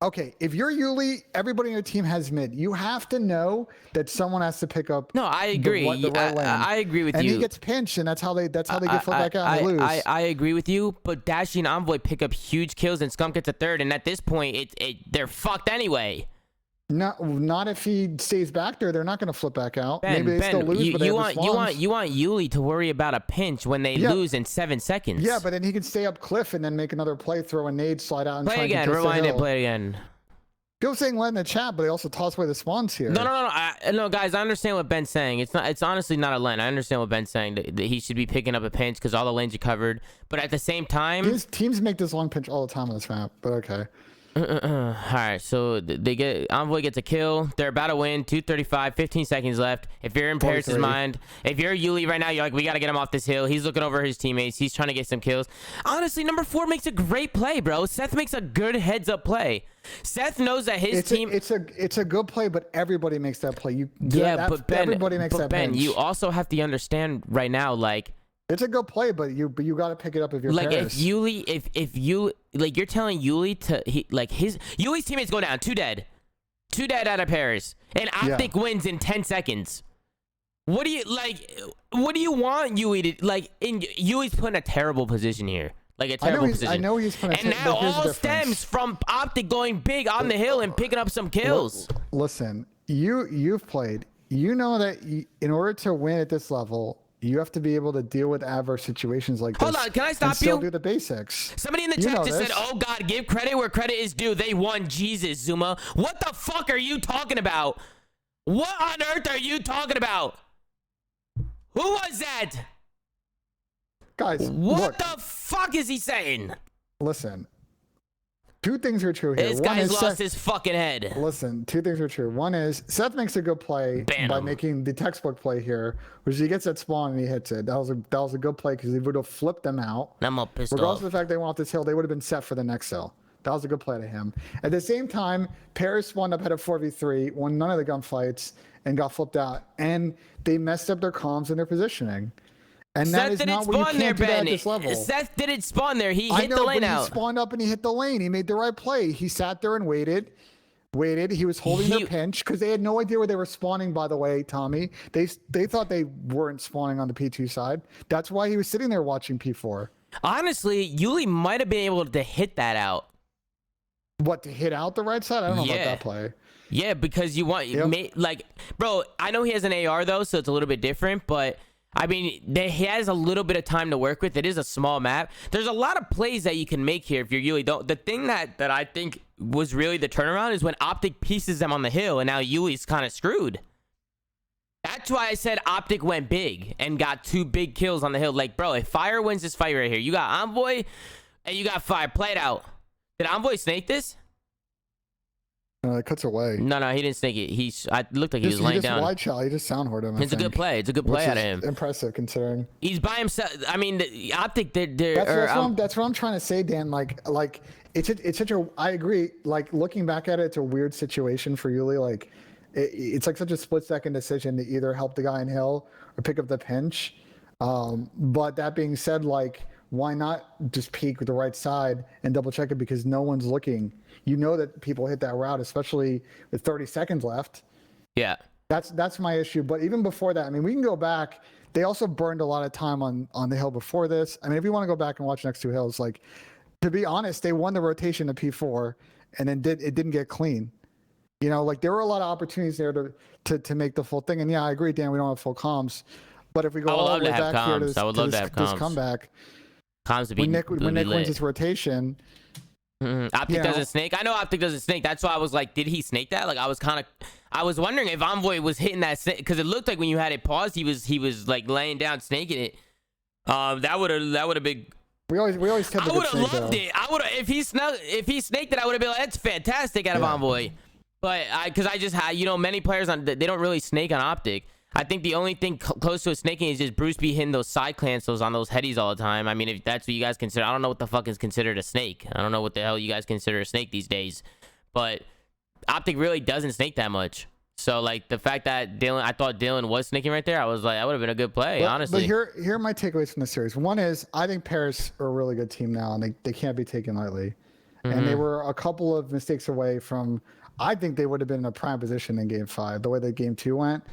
okay, if you're Yuli, everybody on your team has mid. You have to know that someone has to pick up. No, I agree. The right lane. I agree with and you. he gets pinched, and that's how they get flipped back out and they lose. I agree with you, but Dashy and Envoy pick up huge kills, and Skunk gets a third, and at this point, they're fucked anyway. Not if he stays back there. They're not going to flip back out. Ben, Maybe they still lose, but you want Yuli to worry about a pinch when they lose in 7 seconds. Yeah, but then he can stay up cliff and then make another play, throw a nade, slide out, and play again. Rewind it. Play again. People saying let in the chat, but they also toss away the spawns here. No, guys. I understand what Ben's saying. It's honestly not a lane. I understand what Ben's saying that he should be picking up a pinch because all the lanes are covered. But at the same time, teams make this long pinch all the time on this map. But okay. All right, so Envoy gets a kill. They're about to win. 2:35, 15 seconds left. If you're in Paris's mind, if you're Yuli right now, you're like, we got to get him off this hill. He's looking over his teammates. He's trying to get some kills. Honestly, number 4 makes a great play, bro. Seth makes a good heads up play. Seth knows that his team. It's a good play, but everybody makes that play. But Ben, everybody makes that Ben, pinch. you also have to understand right now, like. It's a good play, but you got to pick it up if you're like Paris. if you like you're telling Yuli to Yuli's teammates go down 2 dead out of Paris, and OpTic wins in 10 seconds. What do you want Yuli to like? Yuli's put in a terrible position here. Like a terrible position. I know he's putting. And now all stems from OpTic going big on the hill and picking up some kills. Listen, you've played. You know that in order to win at this level, you have to be able to deal with adverse situations like this. Hold on, can I stop and still you? do the basics. Somebody in the chat just said, "Oh God, give credit where credit is due. They won." Jesus, Zoomaa. What the fuck are you talking about? What on earth are you talking about? Who was that? Guys, what the fuck is he saying? Listen. 2 things are true here. This guy's lost his fucking head. Listen, 2 things are true. One is Seth makes a good play by making the textbook play here, which he gets that spawn and he hits it. That was a good play because he would have flipped them out. I'm all pissed Regardless off. of the fact they went off this hill, they would have been set for the next hill. That was a good play to him. At the same time, Paris spawned up, had a 4v3, won none of the gunfights, and got flipped out. And they messed up their comms and their positioning. And that is not what you can't do that at this level. Seth didn't spawn there. He hit the lane out. He spawned up and he hit the lane. He made the right play. He sat there and waited. He was holding their pinch because they had no idea where they were spawning, by the way, Tommy. They thought they weren't spawning on the P2 side. That's why he was sitting there watching P4. Honestly, Yuli might have been able to hit that out. What, to hit out the right side? I don't know about that play. Yeah, because you want... Like, bro, I know he has an AR, though, so it's a little bit different, but... I mean, he has a little bit of time to work with. It is a small map. There's a lot of plays that you can make here if you're Yuli. The thing that I think was really the turnaround is when OpTic pieces them on the hill, and now Yuli's kind of screwed. That's why I said OpTic went big and got 2 big kills on the hill. Like, bro, if Fire wins this fight right here, you got Envoy and you got Fire. Play it out. Did Envoy snake this? It cuts away. No, he didn't snake it. I looked like he was laying down. He just sound hoarded him. It's a good play. It's a good play out of him. Impressive considering he's by himself. I mean, OpTic. That's what I'm trying to say, Dan. Like it's such a. I agree. Like looking back at it, it's a weird situation for Yuli. Like it's like such a split-second decision to either help the guy in hill or pick up the pinch. But that being said, like why not just peek with the right side and double check it because no one's looking. You know that people hit that route, especially with 30 seconds left. Yeah. That's my issue. But even before that, I mean, we can go back. They also burned a lot of time on the hill before this. I mean, if you want to go back and watch the next 2 hills, like, to be honest, they won the rotation to P4 and then it didn't get clean. You know, like there were a lot of opportunities there to make the full thing. And yeah, I agree, Dan, we don't have full comms. But if we go all the way back here to this comeback, comms would be when Nick wins his rotation. OpTic doesn't snake. I know OpTic doesn't snake. That's why I was like, did he snake that? Like I was wondering if Envoy was hitting that snake because it looked like when you had it paused, he was like laying down snaking it. That would have been. We always kept. I would have loved it. I would have if he snaked it. I would have been like, that's fantastic out of Envoy. But because I just had many players they don't really snake on OpTic. I think the only thing close to a snaking is just Bruce B hitting those side cancels on those headies all the time. I mean, if that's what you guys consider, I don't know what the fuck is considered a snake. I don't know what the hell you guys consider a snake these days. But OpTic really doesn't snake that much. So, like, the fact that I thought Dylan was snaking right there, I was like, that would have been a good play, honestly. But here are my takeaways from the series. One is, I think Paris are a really good team now, and they can't be taken lightly. and they were a couple of mistakes away from. I think they would have been in a prime position in Game 5. The way that Game 2 went,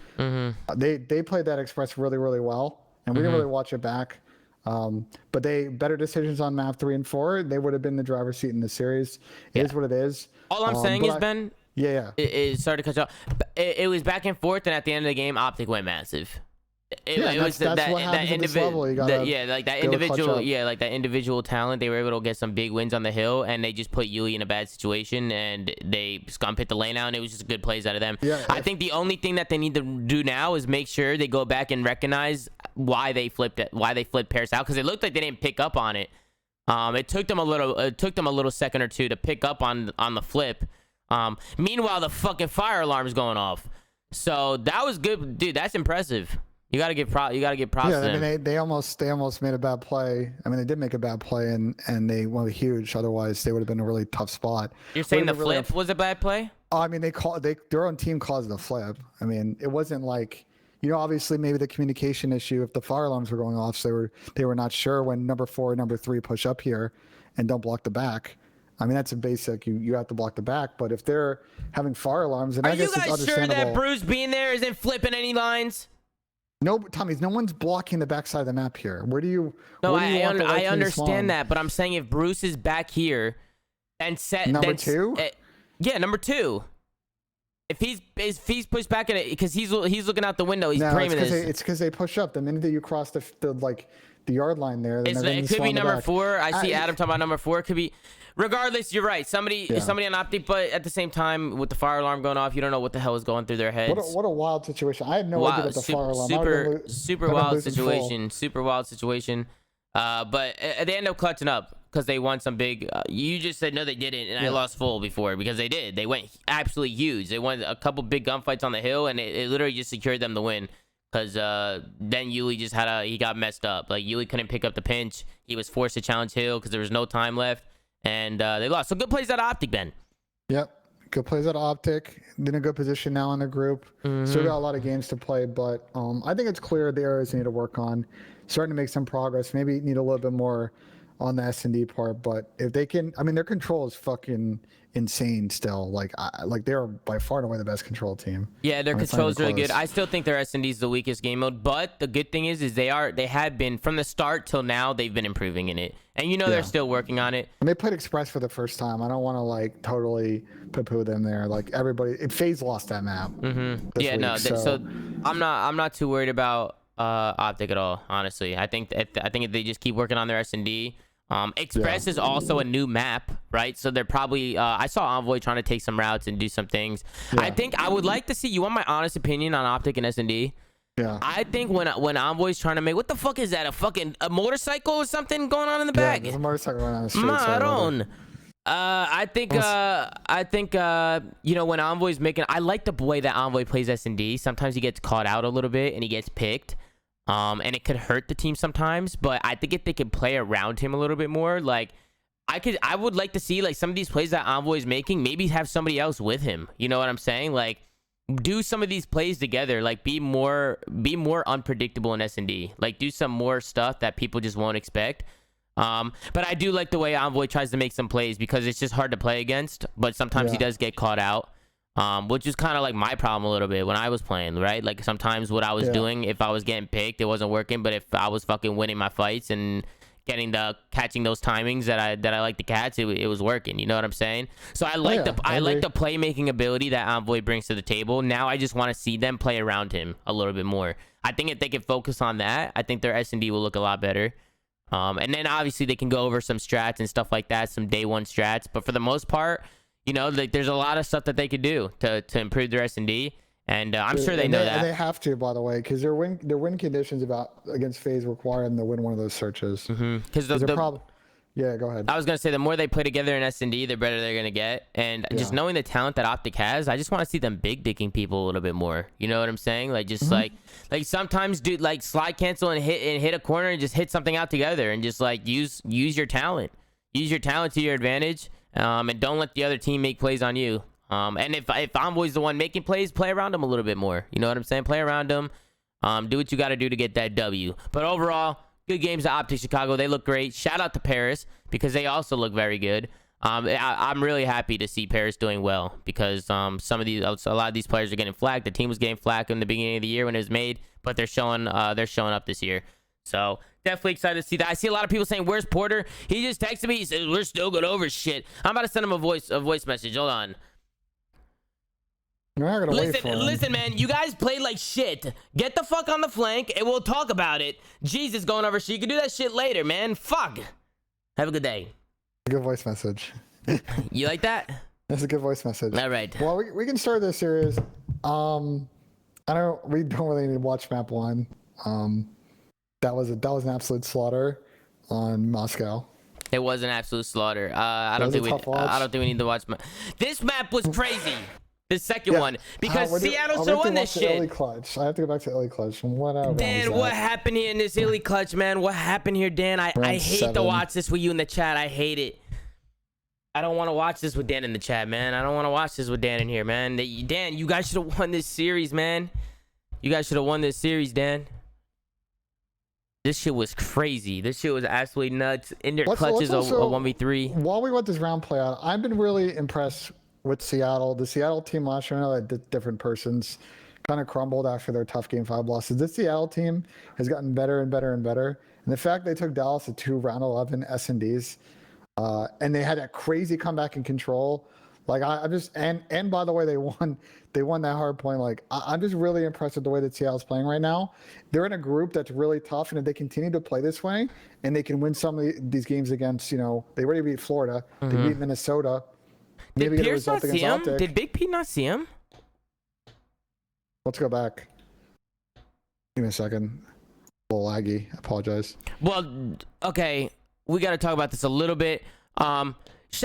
they played that express really, really well, and we didn't really watch it back. But they better decisions on map 3 and 4. They would have been the driver's seat in the series. It is what it is. All I'm saying is, Ben. Yeah. Sorry to cut you off. It was back and forth, and at the end of the game, OpTic went massive. It was that individual, like that individual talent. They were able to get some big wins on the hill, and they just put Yuli in a bad situation, and they scum hit the lane out, and it was just good plays out of them. I think the only thing that they need to do now is make sure they go back and recognize why they flipped Paris out, because it looked like they didn't pick up on it. It took them a little second or two to pick up on the flip. Meanwhile, the fucking fire alarm's going off. So that was good, dude. That's impressive. You gotta give props. Yeah, I mean they almost made a bad play. I mean they did make a bad play and they went huge. Otherwise they would have been a really tough spot. You're saying the flip was a bad play? Oh, I mean their own team caused the flip. I mean it wasn't like, obviously maybe the communication issue if the fire alarms were going off, so they were not sure when number 4 and number 3 push up here and don't block the back. I mean that's a basic. You have to block the back, but if they're having fire alarms, and I guess it's understandable. Are you guys sure that Bruce being there isn't flipping any lines? No, Tommy, no one's blocking the backside of the map here. Where do you? No, I understand that, but I'm saying if Bruce is back here and set number 2, yeah, number 2. If he's pushed back at it because he's looking out the window, he's framing this. It's because they push up the minute that you cross the yard line there. It could be number 4. I see Adam talking about number 4. It could be. Regardless, you're right. Somebody on OpTic, but at the same time, with the fire alarm going off, you don't know what the hell is going through their heads. What a wild situation. I had no idea about the fire alarm. Super wild situation. Super wild situation. But they end up clutching up because they won some big. You just said no, they didn't, and I lost full before because they did. They went absolutely huge. They won a couple big gunfights on the hill, and it literally just secured them the win. Because then Yuli just he got messed up. Like Yuli couldn't pick up the pinch. He was forced to challenge hill because there was no time left. And they lost. So good plays out of OpTic, Ben. Yep. Good plays out of OpTic. In a good position now in the group. Still got a lot of games to play, but I think it's clear the areas they need to work on. Starting to make some progress. Maybe need a little bit more on the S&D part, but if they can, I mean, their control is fucking insane still. Like they're by far and away the best control team. Yeah, their control is really good. I still think their S&D is the weakest game mode, but the good thing is they have been from the start till now. They've been improving in it, and they're still working on it. And they played Express for the first time. I don't want to totally poo-poo them there. Like everybody, FaZe lost that map. Yeah, no. So I'm not too worried about OpTic at all. Honestly, I think if they just keep working on their S&D. Express is also a new map, right? So they're probably I saw Envoy trying to take some routes and do some things. I think I would like to see, you want my honest opinion on OpTic and S&D? Yeah. I think when Envoy's trying to make, what the fuck is that? A motorcycle or something going on in the back? There's a motorcycle going on the street. Maroon. I think when Envoy's making, I like the way that Envoy plays S&D. Sometimes he gets caught out a little bit and he gets picked. And it could hurt the team sometimes, but I think if they could play around him a little bit more, I would like to see some of these plays that Envoy is making, maybe have somebody else with him. You know what I'm saying? Do some of these plays together. Be more unpredictable in S&D. Do some more stuff that people just won't expect. But I do like the way Envoy tries to make some plays because it's just hard to play against. But sometimes he does get caught out. Which is kind of my problem a little bit when I was playing, right? Sometimes what I was doing, if I was getting picked, it wasn't working. But if I was fucking winning my fights and catching those timings that I like to catch, it was working. You know what I'm saying? So I like the playmaking ability that Envoy brings to the table. Now I just want to see them play around him a little bit more. I think if they can focus on that, I think their S&D will look a lot better. And then obviously they can go over some strats and stuff like that, some day one strats. But for the most part, there's a lot of stuff that they could do to improve their S&D, and I'm sure they know that. And they have to, by the way, because their win conditions against FaZe require them to win one of those searches. Because yeah, go ahead. I was gonna say the more they play together in S&D, the better they're gonna get. And just knowing the talent that OpTic has, I just want to see them big dicking people a little bit more. You know what I'm saying? Sometimes do slide cancel and hit a corner and just hit something out together and just use your talent. Use your talent to your advantage. And don't let the other team make plays on you. And if Envoy's the one making plays, play around him a little bit more. You know what I'm saying? Play around him. Do what you got to do to get that W. But overall, good games at OpTic Chicago. They look great. Shout out to Paris because they also look very good. I'm really happy to see Paris doing well because a lot of these players are getting flagged. The team was getting flagged in the beginning of the year when it was made, but they're showing up this year. So definitely excited to see that. I see a lot of people saying, "Where's Porter?" He just texted me. He says, "We're still good over shit." I'm about to send him a voice message. Hold on. You're not gonna wait for him. Listen, man. You guys played like shit. Get the fuck on the flank, and we'll talk about it. Jesus, going over shit. You can do that shit later, man. Fuck. Have a good day. Good voice message. You like that? That's a good voice message. All right. Well, we can start this series. We don't really need to watch map 1. That was an absolute slaughter on Moscow. It was an absolute slaughter. I don't think we need to watch. This map was crazy. The second one, because Seattle still won this shit. Clutch. I have to go back to Illy Clutch. Dan, what happened here in this Illy Clutch, man? What happened here, Dan? I hate to watch this with you in the chat. I hate it. I don't want to watch this with Dan in the chat, man. I don't want to watch this with Dan in here, man. Dan, you guys should have won this series, man. You guys should have won this series, Dan. This shit was crazy. This shit was absolutely nuts. In their clutches a 1v3. While we let this round play out, I've been really impressed with Seattle. The Seattle team last year, I know that different persons kind of crumbled after their tough game 5 losses. This Seattle team has gotten better and better and better. And the fact they took Dallas to 2 round 11 S&Ds, and they had that crazy comeback in control. Like I just and by the way, they won that hard point. Like I'm just really impressed with the way that Seattle's playing right now. They're in a group that's really tough, and if they continue to play this way, and they can win some of these games against, they already beat Florida, they beat Minnesota. Did Pierce not see him? Did Big P not see him? Let's go back. Give me a second. A little laggy. I apologize. Well, okay. We got to talk about this a little bit. Shout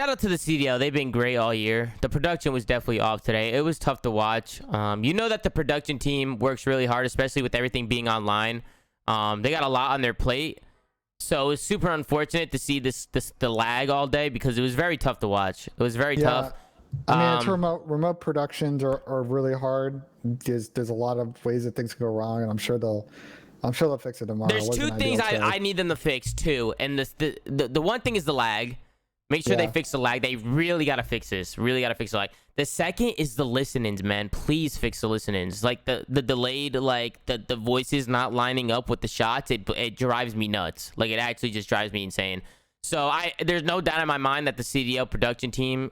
out to the CDL. They've been great all year. The production was definitely off today. It was tough to watch. You know that the production team works really hard, especially with everything being online. They got a lot on their plate. So it was super unfortunate to see the lag all day because it was very tough to watch. It was very tough. I mean, it's remote productions are really hard. There's a lot of ways that things can go wrong, and I'm sure they'll fix it tomorrow. There's 2 things I need them to fix too, and the one thing is the lag. Make sure they fix the lag. They really got to fix this. Really got to fix the lag. The second is the listenings, man. Please fix the listenings. Like the delayed, like the voices not lining up with the shots. It drives me nuts. Like it actually just drives me insane. So there's no doubt in my mind that the CDL production team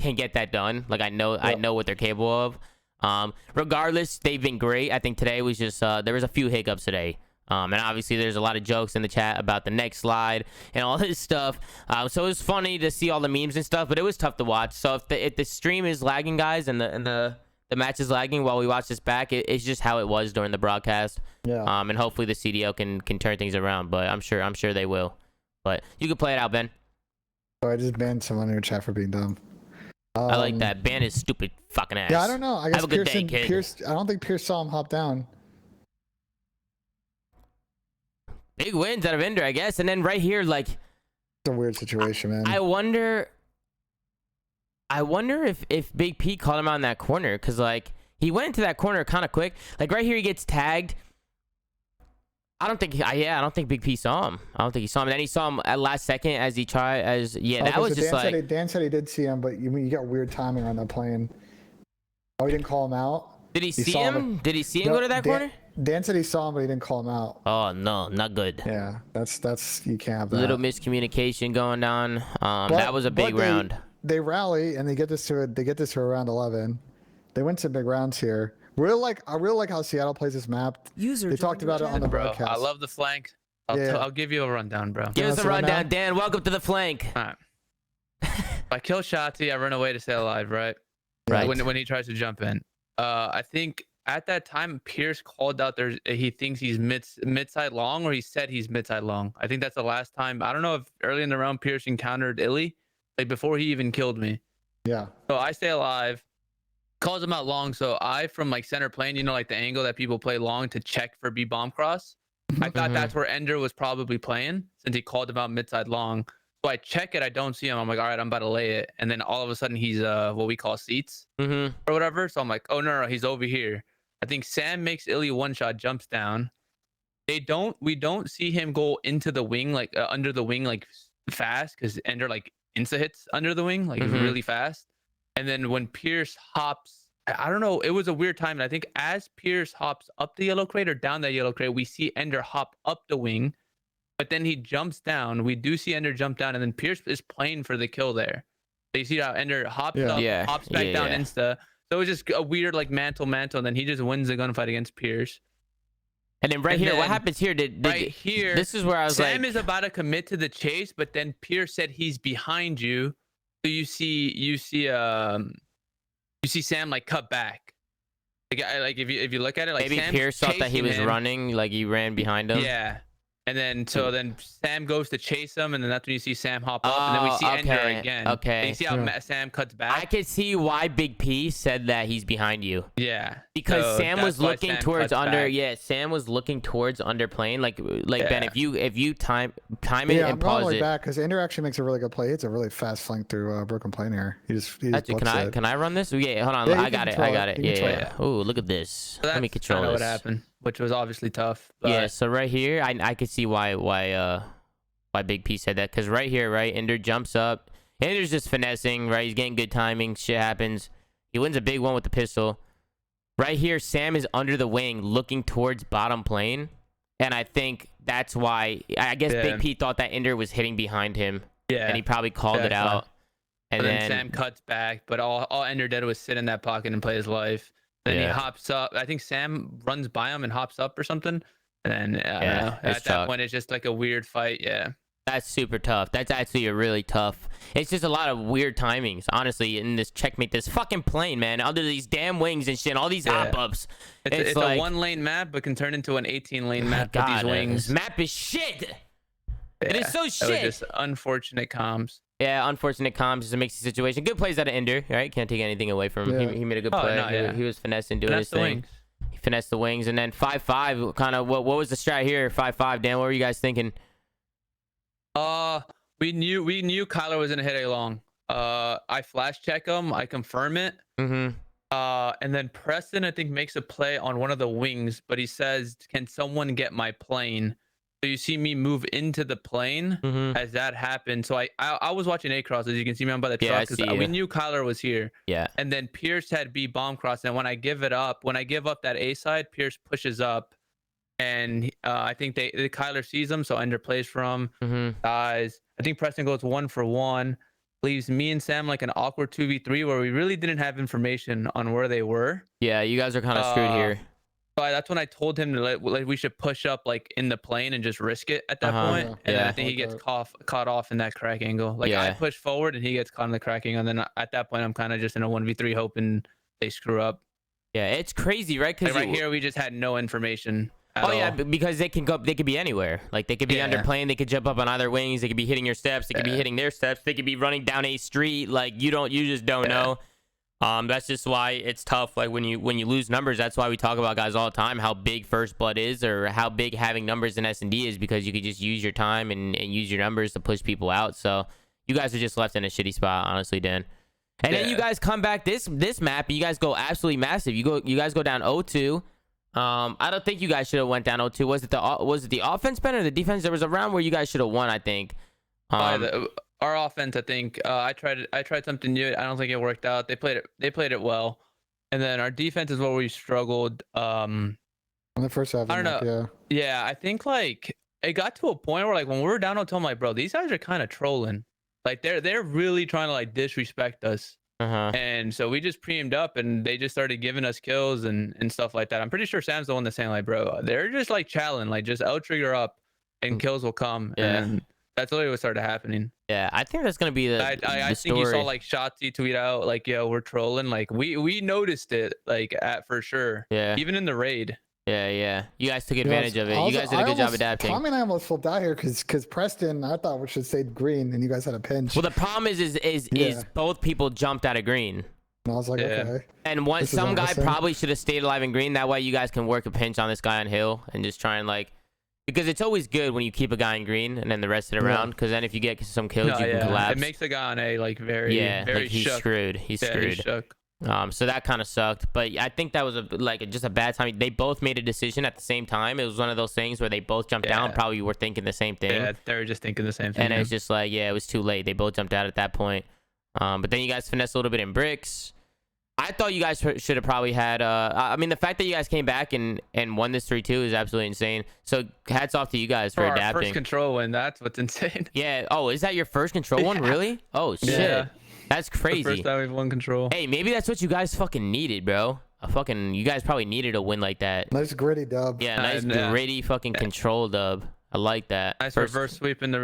can get that done. Like I know what they're capable of. Regardless, they've been great. I think today was just there was a few hiccups today. And obviously there's a lot of jokes in the chat about the next slide and all this stuff. So it was funny to see all the memes and stuff, but it was tough to watch. So if the stream is lagging, guys, and the match is lagging while we watch this back, it's just how it was during the broadcast. Yeah. And hopefully the CDO can turn things around, but I'm sure they will. But you can play it out, Ben. So I just banned someone in your chat for being dumb. I like that. Ban is stupid fucking ass. Yeah, I don't know. I guess Have a good day, kid. Pierce. I don't think Pierce saw him hop down. Big wins out of Ender, I guess. And then right here, like, it's a weird situation, man. I wonder if Big P called him out in that corner, because like he went into that corner kind of quick. Like right here, he gets tagged. I don't think Big P saw him. I don't think he saw him. And then he saw him at last second as he tried. That was just like Dan said he did see him, but you got weird timing on that plane. Oh, he didn't call him out. Did he see him? Did he see him go to that corner? Dan said he saw him, but he didn't call him out. Oh no, not good. Yeah, that's you can't have that. Little miscommunication going on. That was a big round. They rally and they get this to a round 11. They win some big rounds here. I really like how Seattle plays this map. They talked about it on the broadcast. I love the flank. I'll give you a rundown, bro. Give us a rundown, Dan. Welcome to the flank. All right. I kill Shotzi. I run away to stay alive, right? Right. When he tries to jump in. I think at that time Pierce called out he thinks he's mid-side long, or he said he's mid-side long. I think that's the last time. I don't know if early in the round Pierce encountered Illy, like before he even killed me. Yeah. So I stay alive. Calls him out long, so I from like center plane, like the angle that people play long to check for B bomb cross. I thought that's where Ender was probably playing since he called him out mid-side long. So I check it, I don't see him. I'm like, all right, I'm about to lay it, and then all of a sudden he's what we call seats or whatever. So I'm like, oh no, he's over here. I think Sam makes Illy one shot, jumps down. We don't see him go into the wing like under the wing like fast because Ender like insta hits under the wing, like Mhm. really fast. And then when Pierce hops, I don't know, it was a weird time. And I think as Pierce hops up the yellow crate or down that yellow crate, we see Ender hop up the wing, but then he jumps down. We do see Ender jump down, and then Pierce is playing for the kill there. So you see how Ender hops up, Yeah. hops back Yeah, down yeah. insta. So it was just a weird like mantle, and then he just wins the gunfight against Pierce. And then right And here, what then happens here? Right here, This is where I was Sam like, is about to commit to the chase, but then Pierce said he's behind you. So you see Sam like cut back. Like if you look at it, like maybe Sam's Pierce thought that he chasing was him. running, like he ran behind him. Yeah. And then then Sam goes to chase him, and then that's when you see Sam hop up, and then we see Ender again. Okay. And you see how Sam cuts back. I could see why Big P said that he's behind you. Yeah. Because So Sam was that's why looking Sam towards cuts under. back. Yeah, Sam was looking towards under plane. Like Ben, Yeah. if you time it Yeah, I'm and going pause way it. back because Ender actually makes a really good play. It's a really fast flank through broken plane here. He just Actually, books it. can I run this? Yeah, hold on. Yeah, you I can got it. control I got it. it. You can Yeah. control Yeah. Oh, look at this. So Let me that's control kinda this. what happened, which was obviously tough. But Yeah. So right here, I could see why Big P said that, because right here, right, Ender jumps up. Ender's just finessing, right? He's getting good timing. Shit happens. He wins a big one with the pistol. Right here, Sam is under the wing, looking towards bottom plane, and I think that's why. I guess Yeah. Big P thought that Ender was hitting behind him, yeah. and he probably called it That's out. And But then then Sam cuts back, but all Ender did was sit in that pocket and play his life. Then he Yeah. hops up. I think Sam runs by him and hops up or something. And then I don't know. it's At that tough. point, it's just like a weird fight. Yeah. that's super tough. That's actually a really tough. It's just a lot of weird timings, honestly, in this checkmate. This fucking plane, man, under these damn wings and shit, all these Yeah. hop-ups. It's like, a 1-lane map, but can turn into an 18-lane map with God, these wings. this map is shit. It is Yeah, so that was shit. just unfortunate comms. Yeah, unfortunate comms is a mixy situation. Good plays out of Ender, right? Can't take anything away from him. Yeah. He made a good Oh, play. no, yeah. He was finessing, doing That's his the thing. wings. He finessed the wings, and then 5-5. Kind of what was the strat here? 5-5. Dan, what were you guys thinking? We knew Kyler was gonna hit A long. I flash check him. I confirm it. Mm-hmm. And then Preston, I think, makes a play on one of the wings, but he says, "Can someone get my plane?" So you see me move into the plane Mm-hmm. as that happened. So I was watching A cross, as you can see me. I'm by the Yeah, I truck see we you. knew Kyler was here. Yeah. And then Pierce had B bomb cross, and when I give up that A side, Pierce pushes up, and I think the Kyler sees him, so Ender plays for him, Mm-hmm. dies. I think Preston goes 1-for-1, leaves me and Sam like an awkward 2v3 where we really didn't have information on where they were. Yeah, you guys are kind of screwed here. But that's when I told him to like we should push up like in the plane and just risk it at that point. Yeah. And then Yeah. I think he Like gets that. caught off in that crack angle. Like I Yeah. push forward and he gets caught in the crack angle. And then at that point, I'm kind of just in a 1v3 hoping they screw up. Yeah, it's crazy, right? Like Because right here, we just had no information. At Oh yeah, all. because they can go. They could be anywhere. Like they could be under Yeah. plane. They could jump up on either wings. They could be hitting your steps. They could be Yeah. hitting their steps. They could be running down a street. Like you just don't Yeah. know. That's just why it's tough. Like when you lose numbers, that's why we talk about guys all the time how big first blood is, or how big having numbers in S&D is, because you could just use your time and use your numbers to push people out. So you guys are just left in a shitty spot, honestly, Dan. And then you Yeah. guys come back this map and you guys go absolutely massive. You guys go down 0-2. I don't think you guys should have went down 0-2. Was it the offense better or the defense? There was a round where you guys should have won, I think. Our offense, I think, I tried something new. I don't think it worked out. They played it well. And then our defense is where we struggled. In the first half. I don't know. Yeah. Yeah, I think like it got to a point where like when we were down 0-2, I'm like, bro, these guys are kind of trolling. Like they're really trying to like disrespect us. Uh-huh. And so we just preemed up and they just started giving us kills and stuff like that. I'm pretty sure Sam's the one that's saying like, bro, they're just like challenging, like just L trigger up and kills will come. Yeah. And that's literally what started happening. Yeah, I think that's gonna be the I the think you saw story. like Shotzi tweet out like, yo, we're trolling. Like we noticed it like at for sure. Yeah. Even in the raid. Yeah. You guys took advantage of it. You guys did a good job adapting. Tommy and I almost flipped out here because Preston, I thought we should stay green, and you guys had a pinch. Well, the problem is Yeah. both people jumped out of green. And I was like, Yeah. okay. And one This is some guy awesome. probably should have stayed alive in green. That way you guys can work a pinch on this guy on hill and just try and like, because it's always good when you keep a guy in green and then the rest of the Yeah. round, because then if you get some kills, No, you can yeah. collapse. It makes the guy on A like very yeah, very like he's shook. screwed. He's Yeah, screwed. he's shook. So that kind of sucked, but I think that was just a bad time. They both made a decision at the same time. It was one of those things where they both jumped down. Probably were thinking the same thing. Yeah, they were just thinking the same thing. And it's just like, yeah, it was too late. They both jumped out at that point. But then you guys finessed a little bit in bricks. I thought you guys should have probably had. I mean, the fact that you guys came back and won this 3-2 is absolutely insane. So hats off to you guys for adapting. Our first control win. That's what's insane. Yeah. Oh, is that your first control one? Really? Oh shit. Yeah. That's crazy. The first time we've won control. Hey, maybe that's what you guys fucking needed, bro. You guys probably needed a win like that. Nice gritty dub. Yeah, nice gritty fucking control dub. I like that. Nice reverse sweep in the.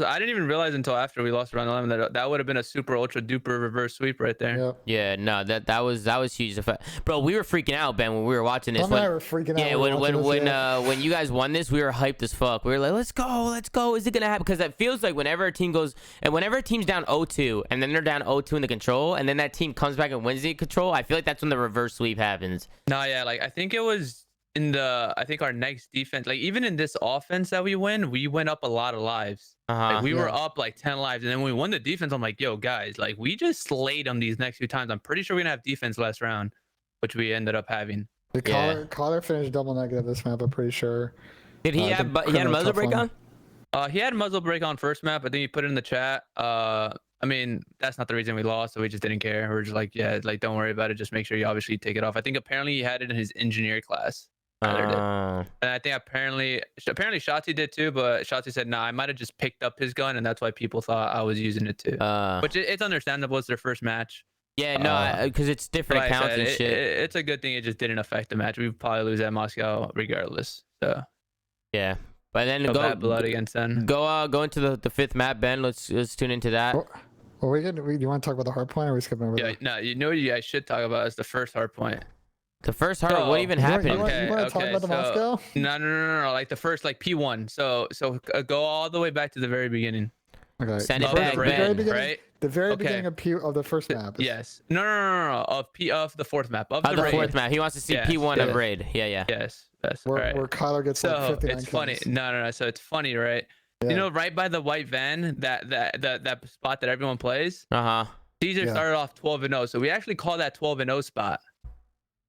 I didn't even realize until after we lost round 11 that would have been a super ultra duper reverse sweep right there. Yep. Yeah, no, that was huge. Bro, we were freaking out, Ben, when we were watching this. Tom and I were freaking out. Yeah, when you guys won this, we were hyped as fuck. We were like, let's go. Is it gonna happen? Because it feels like whenever a team goes and whenever a team's down 0-2 and then they're down 0-2 in the control and then that team comes back and wins the control, I feel like that's when the reverse sweep happens. No, yeah, like I think it was. I think our next defense, like even in this offense that we went up a lot of lives. Like we were up like 10 lives, and then when we won the defense, I'm like, yo guys, like we just slayed them these next few times. I'm pretty sure we're gonna have defense last round, which we ended up having. The Collar finished double negative this map, I'm pretty sure. Did he have a muzzle break on? He had muzzle break on first map. I think he put it in the chat. I mean, that's not the reason we lost, so we just didn't care. We're just like, yeah, like don't worry about it. Just make sure you obviously take it off. I think apparently he had it in his engineer class. And I think apparently Shotzi did too, but Shotzi said, nah, I might have just picked up his gun, and that's why people thought I was using it too. Which it's understandable. It's their first match. Yeah, no, because it's different accounts and shit. It's a good thing it just didn't affect the match. We'd probably lose at Moscow regardless. So yeah, but then go bad blood against them. Go into the fifth map, Ben. Let's tune into that. Well, you want to talk about the hard point, or are we skipping over that? No, you know what you guys should talk about is the first hard point. The first hard, what even happened? You want to talk about the Moscow? No. Like the first, like P1. So go all the way back to the very beginning. Okay. Send it back, Ben. Right? The very beginning of the first map. Yes. No. Of the fourth map. Of the fourth map. He wants to see P1 of raid. Yeah. Yes. Where Kyler gets like 59 it's funny. No. So it's funny, right? Yeah. You know, right by the white van, that spot that everyone plays. Caesar started off 12-0, so we actually call that 12-0 spot.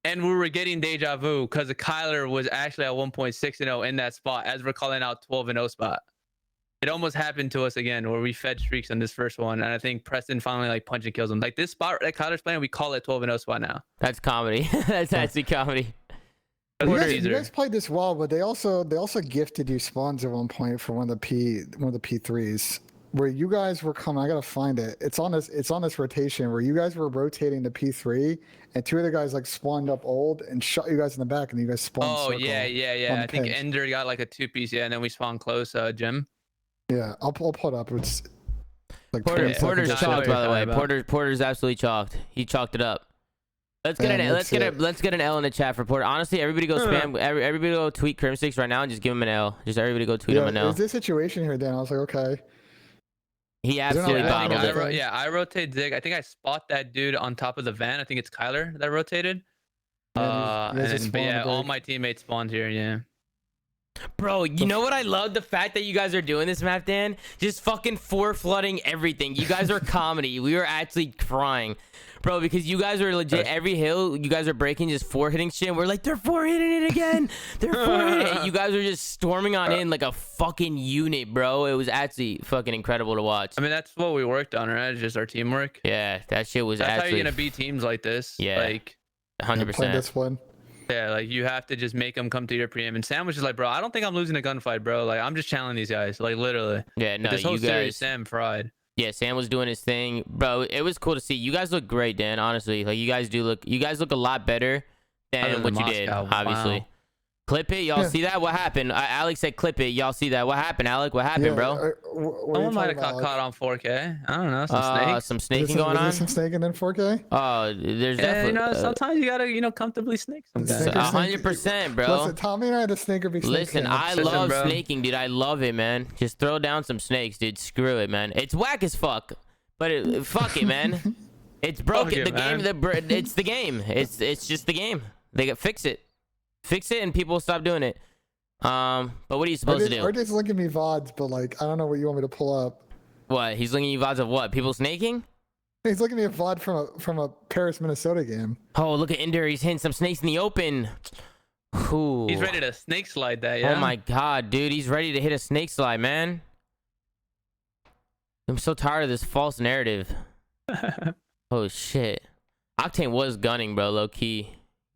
And we were getting deja vu because Kyler was actually at 1.6-0 in that spot as we're calling out 12-0 spot. It almost happened to us again where we fed streaks on this first one, and I think Preston finally like punch and kills him. Like this spot that Kyler's playing, we call it 12-0 spot now. That's comedy. That's actually comedy. You guys played this well, but they also gifted you spawns at one point for one of the P3s. Where you guys were coming, I gotta find it. It's on this rotation where you guys were rotating to P3, and two of the guys like spawned up old and shot you guys in the back, and you guys spawned. Oh yeah. I think Ender got like a 2-piece, and then we spawned close, Jim. Yeah, I'll pull it up. It's like Porter's chalked, by the way. Porter's absolutely chalked. He chalked it up. Let's get an L in the chat for Porter. Honestly, everybody go spam. Everybody go tweet Crimsticks right now and just give him an L. Just everybody go tweet him an L. There's this situation here, Dan. I was like, okay. He absolutely bottled it. I rotate Zig. I think I spot that dude on top of the van. I think it's Kyler that rotated. All my teammates spawned here. Yeah. Bro, you know what I love? The fact that you guys are doing this map, Dan. Just fucking flooding everything. You guys are comedy. We were actually crying. Bro, because you guys are legit every hill, you guys are breaking just 4-hitting shit. And we're like, they're 4-hitting it again. They're 4-hitting it. You guys are just storming on in like a fucking unit, bro. It was actually fucking incredible to watch. I mean, that's what we worked on, right? Just our teamwork. Yeah, that shit was that's actually. That's how you're gonna beat teams like this. Yeah, like 100%. Discipline. Yeah, like you have to just make them come to your preem. And Sam was just like, bro, I don't think I'm losing a gunfight, bro. Like I'm just challenging these guys, like literally. Yeah, no, this whole you guys. Series, Sam fried. Yeah, Sam was doing his thing, bro. It was cool to see. You guys look great, Dan. Honestly, like you guys look a lot better than what you did. Obviously, wow. Clip it, y'all see that? What happened? Alex said, "Clip it." Y'all see that? What happened, Alec? What happened, bro? Someone might have got caught on 4K. I don't know. Some snaking going on. Some snaking in 4K. Oh, there's definitely. You know, sometimes you gotta, comfortably snake. 100%, bro. Listen, Tommy and I had a snaker be snaking. Listen, I love snaking, dude. I love it, man. Just throw down some snakes, dude. Screw it, man. It's whack as fuck, but fuck it, man. It's broken. The game. It's the game. It's just the game. They got fix it and people will stop doing it. But what are you supposed to do? RJ's linking me VODs, but like I don't know what you want me to pull up. What? He's linking you VODs of what? People snaking? He's looking at VOD from a Paris, Minnesota game. Oh, look at Ender. He's hitting some snakes in the open. Ooh. He's ready to snake slide that, yeah? Oh my god, dude. He's ready to hit a snake slide, man. I'm so tired of this false narrative. Oh, shit. Octane was gunning, bro, low key.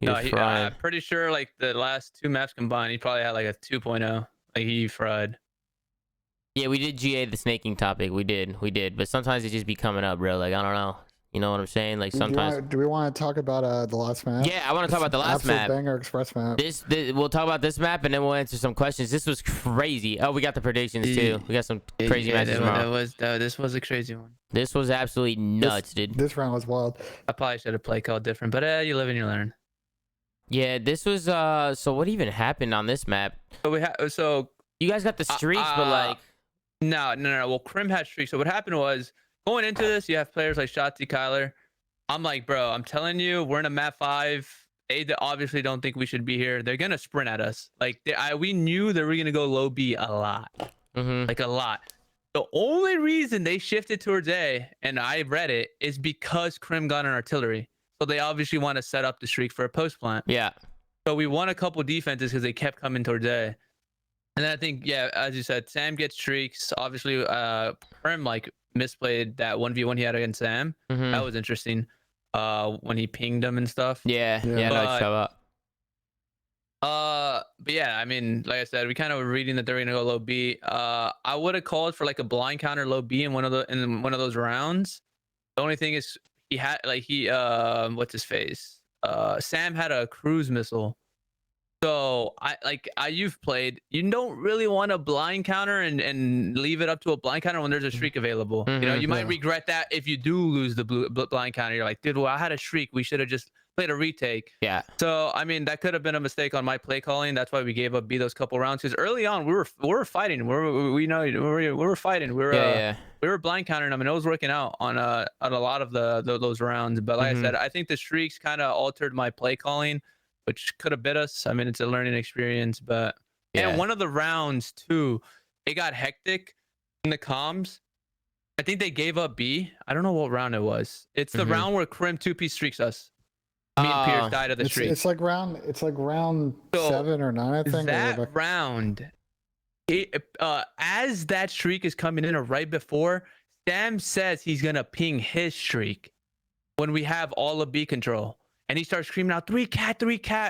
I'm pretty sure like the last 2 maps combined, he probably had like a 2.0. Like he fried. Yeah, we did GA the snaking topic. We did. But sometimes it just be coming up, bro. Like, I don't know. You know what I'm saying? Like, sometimes. Do we want to talk about the last map? Yeah, I want to talk about the last Absolute map. Banger Express map. This we'll talk about this map and then we'll answer some questions. This was crazy. Oh, we got the predictions too. We got some crazy matches tomorrow. This was a crazy one. This was absolutely nuts, dude. This round was wild. I probably should have played called different, but you live and you learn. Yeah, this was so what even happened on this map? So you guys got the streaks, but like no. Well, Crim had streaks. So what happened was going into this, you have players like Shotzi, Kyler. I'm like, bro, I'm telling you, we're in a map 5. They obviously don't think we should be here. They're gonna sprint at us. Like we knew they were gonna go low B a lot, like a lot. The only reason they shifted towards A, and I read it, is because Crim got an artillery. So they obviously want to set up the streak for a post plant. Yeah. So we won a couple defenses because they kept coming towards A. And then I think, yeah, as you said, Sam gets streaks. Obviously, Crim like misplayed that 1v1 he had against Sam. That was interesting. When he pinged him and stuff. Yeah. No, show up. But yeah, I mean, like I said, we kind of were reading that they're gonna go low B. I would have called for like a blind counter low B in one of those rounds. The only thing is he had like what's his face? Sam had a cruise missile. So you've played, you don't really want a blind counter and leave it up to a blind counter when there's a streak available. You know, you might regret that if you do lose the blind counter. You're like, dude, well, I had a streak. We should have just played a retake. Yeah. So I mean, that could have been a mistake on my play calling. That's why we gave up B those couple rounds, because early on we were fighting. We were fighting. We were blind countering them, and it was working out on a lot of those rounds. But like I said, I think the streaks kind of altered my play calling, which could have bit us. I mean, it's a learning experience, but and one of the rounds too, it got hectic in the comms. I think they gave up B. I don't know what round it was. It's the round where Crim 2P streaks us. Me and Pierce died of the streak. It's like round 7 or 9, I think. That round, as that streak is coming in, or right before, Sam says he's gonna ping his streak when we have all of B control. And he starts screaming out 3 cat,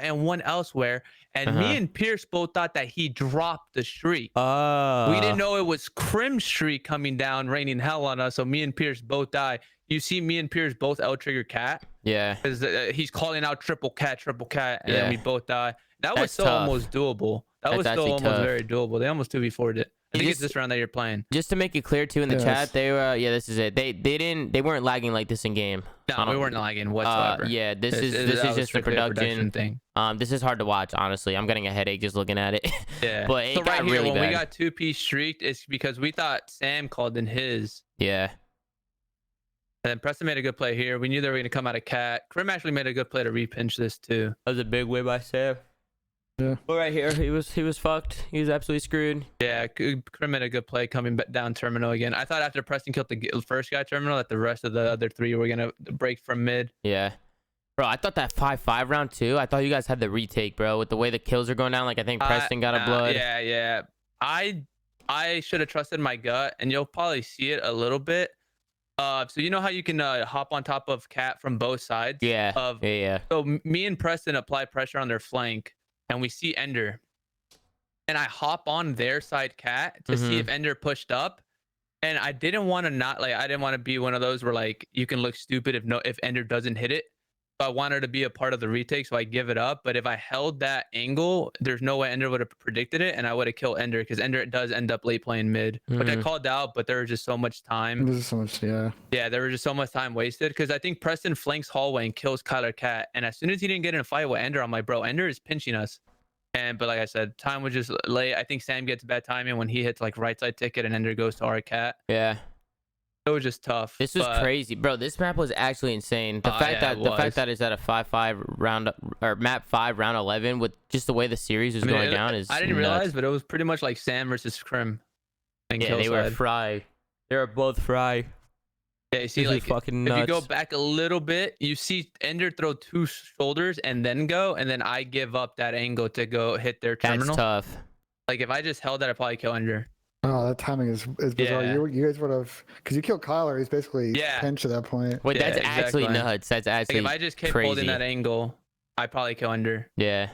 and 1 elsewhere. And me and Pierce both thought that he dropped the streak. We didn't know it was Crim's streak coming down, raining hell on us. So me and Pierce both die. You see me and Pierce both L trigger cat. Yeah. Because he's calling out triple cat, and then we both die. That was still almost doable. That was still almost very doable. They almost 2v4'd it. I think it's this round that you're playing. Just to make it clear too in the chat, they were this is it. They weren't lagging like this in game. No, we weren't lagging whatsoever. Yeah, this is just a production thing. This is hard to watch, honestly. I'm getting a headache just looking at it. Yeah. But it got really bad. When we got 2P streaked, it's because we thought Sam called in his. Yeah. And then Preston made a good play here. We knew they were going to come out of cat. Crim actually made a good play to repinch this too. That was a big win by Sam. Yeah. Well, right here, he was fucked. He was absolutely screwed. Yeah, Crim made a good play coming down terminal again. I thought after Preston killed the first guy terminal that the rest of the other 3 were gonna break from mid. Yeah. Bro, I thought that 5-5 round too. I thought you guys had the retake, bro, with the way the kills are going down. Like I think Preston got a blood. Yeah. I should have trusted my gut, and you'll probably see it a little bit. So you know how you can hop on top of cat from both sides? Yeah. So me and Preston apply pressure on their flank. And we see Ender, and I hop on their side cat to see if Ender pushed up, and I didn't want to be one of those where like you can look stupid if Ender doesn't hit it. So I wanted to be a part of the retake, so I give it up. But if I held that angle, there's no way Ender would have predicted it, and I would have killed Ender, because Ender does end up late playing mid, which I called out. But there was just so much time. There was just so much time wasted, because I think Preston flanks hallway and kills Kyler Cat, and as soon as he didn't get in a fight with Ender, I'm like, bro, Ender is pinching us. But like I said, time was just late. I think Sam gets bad timing when he hits like right side ticket and Ender goes to our cat. Yeah. It was just tough. This was crazy, bro. This map was actually insane. The fact that it's at a 5-5 round, or map 5 round 11, with just the way the series was going down is. I didn't realize, but it was pretty much like Sam versus Crim. Yeah, they were fried. They were both fried. Yeah, you see, This is like, fucking if you go nuts. back a little bit, you see Ender throw 2 shoulders and then go, and then I give up that angle to go hit their That's terminal. tough. Like, if I just held that, I'd probably kill Ender. Oh, that timing is bizarre. Yeah. You guys would have, because you killed Kyler. He's basically Yeah. pinched at that point. Wait, Yeah, that's actually exactly. nuts. That's Like, actually if I just kept crazy. holding that angle, I'd probably kill Ender. Yeah,